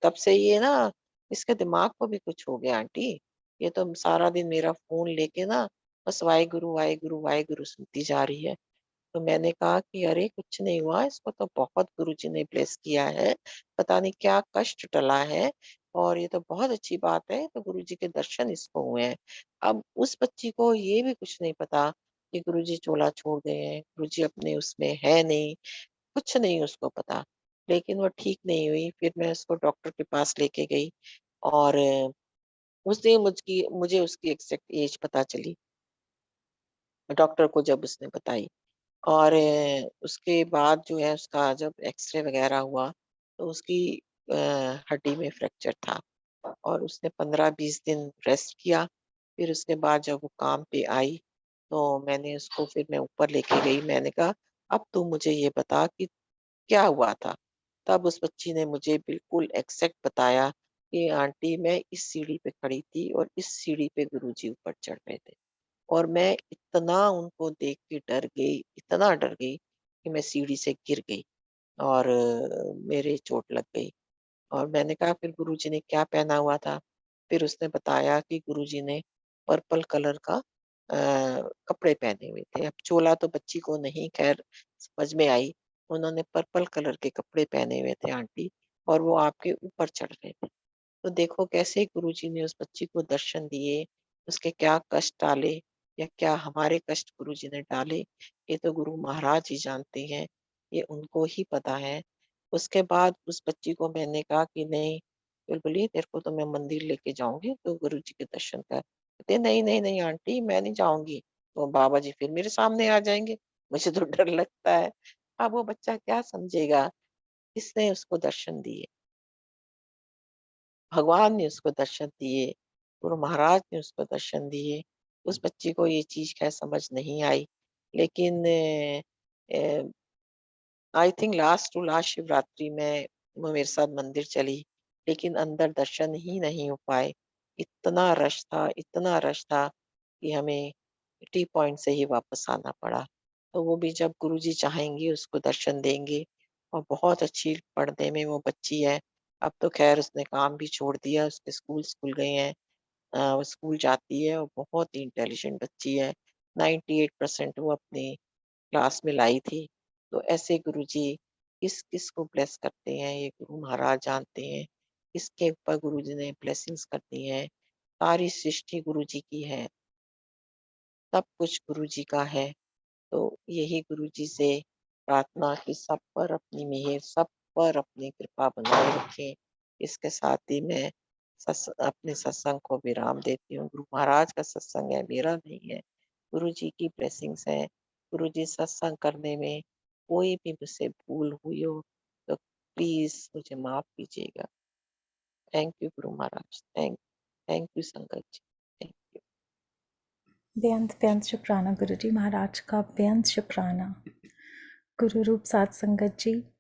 तब से ये ना इसके दिमाग को भी कुछ हो गया आंटी। ये तो सारा दिन मेरा फ़ोन लेके ना बस वाहेगुरु, वाहेगुरु, वाहेगुरु सुनती जा रही है। तो मैंने कहा कि अरे कुछ नहीं हुआ, इसको तो बहुत गुरुजी ने ब्लेस किया है, पता नहीं क्या कष्ट टला है और ये तो बहुत अच्छी बात है, तो गुरुजी के दर्शन इसको हुए हैं। अब उस बच्ची को ये भी कुछ नहीं पता कि गुरुजी चोला छोड़ गए हैं, गुरुजी अपने उसमें है नहीं, कुछ नहीं उसको पता। लेकिन वो ठीक नहीं हुई, फिर मैं उसको डॉक्टर के पास लेके गई और उस दिन मुझे उसकी एग्ज़ैक्ट एज पता चली, डॉक्टर को जब उसने बताई। और उसके बाद जो है उसका जब एक्स-रे वग़ैरह हुआ, तो उसकी अ, हड्डी में फ्रैक्चर था और उसने 15-20 दिन रेस्ट किया। फिर उसके बाद जब वो काम पे आई, तो मैंने उसको फिर मैं ऊपर लेके गई। मैंने कहा, "अब तू मुझे ये बता कि क्या हुआ था?" तब उस बच्ची ने मुझे बिल्कुल एग्ज़ैक्ट बताया कि आंटी मैं इस सीढ़ी पे खड़ी थी और इस सीढ़ी पे गुरुजी ऊपर चढ़ रहे थे। और मैं इतना उनको देख के डर गई, इतना डर गई कि मैं सीढ़ी से गिर गई और मेरे चोट लग गई। और मैंने कहा फिर गुरुजी ने क्या पहना हुआ था? फिर उसने बताया कि गुरुजी ने पर्पल कलर का कपड़े पहने हुए थे। अब चोला तो बच्ची को नहीं ख़ैर समझ में आई। उन्होंने पर्पल कलर के कपड़े पहने हुए थे आंटी और वो आपके ऊपर चढ़ रहे थे। तो देखो कैसे गुरुजी ने उस बच्ची को दर्शन दिए, उसके क्या कष्ट टाले या क्या हमारे कष्ट गुरुजी ने टाले, ये तो गुरु महाराज ही जानते हैं, ये उनको ही पता है। उसके बाद उस बच्ची को मैंने कहा कि नहीं, बुलबुली तेरे को तो मैं मंदिर लेके जाऊँगी, तो गुरुजी के दर्शन कर। कहती है, "नहीं, नहीं, नहीं आंटी मैं नहीं जाऊँगी, तो बाबा जी फिर मेरे सामने आ जाएँगे, मुझे तो डर लगता है।" अब वो बच्चा क्या समझेगा? किसने उसको दर्शन दिए? भगवान ने उसको दर्शन दिए, गुरु महाराज ने उसको दर्शन दिए। उस बच्ची को ये चीज़ ख़ैर समझ नहीं आई। लेकिन I think last to last Shivratri में वो मेरे साथ मंदिर चली, लेकिन अंदर दर्शन ही नहीं हो पाए। इतना रश था कि हमें टी पॉइंट से ही वापस आना पड़ा। तो वो भी जब गुरुजी चाहेंगे उसको दर्शन देंगे, और बहुत अच्छी पढ़ने में वो बच्ची है। अब तो ख़ैर उसने काम भी छोड़ दिया, उसके स्कूल स्कूल गए हैं। वो स्कूल जाती है और बहुत ही इंटेलिजेंट बच्ची है। 98% वो अपनी क्लास में लाई थी। तो ऐसे गुरुजी किस-किस को ब्लेस करते हैं, ये गुरु महाराज जानते हैं। किसके ऊपर गुरुजी ने ब्लेसिंग्स कर दी हैं। सारी सृष्टि गुरुजी की है, सब कुछ गुरुजी का है। तो यही गुरुजी से प्रार्थना कि सब पर अपनी मेहर, सब पर अपनी कृपा बनाए रखें। इसके साथ ही मैं अपने सत्संग को विराम देती हूँ। गुरु महाराज का सत्संग है, मेरा नहीं है। गुरुजी की ब्लेसिंग्स हैं। गुरुजी सत्संग करने में कोई भी मुझसे भूल हुई हो तो प्लीज़ मुझे माफ़ कीजिएगा। Thank you Guru Maharaj. Thank you संगत जी। Thank you. बेअंत बेअंत शुक्राना गुरु जी महाराज का, बेअंत शुक्राना। गुरु रूप साध संगत जी,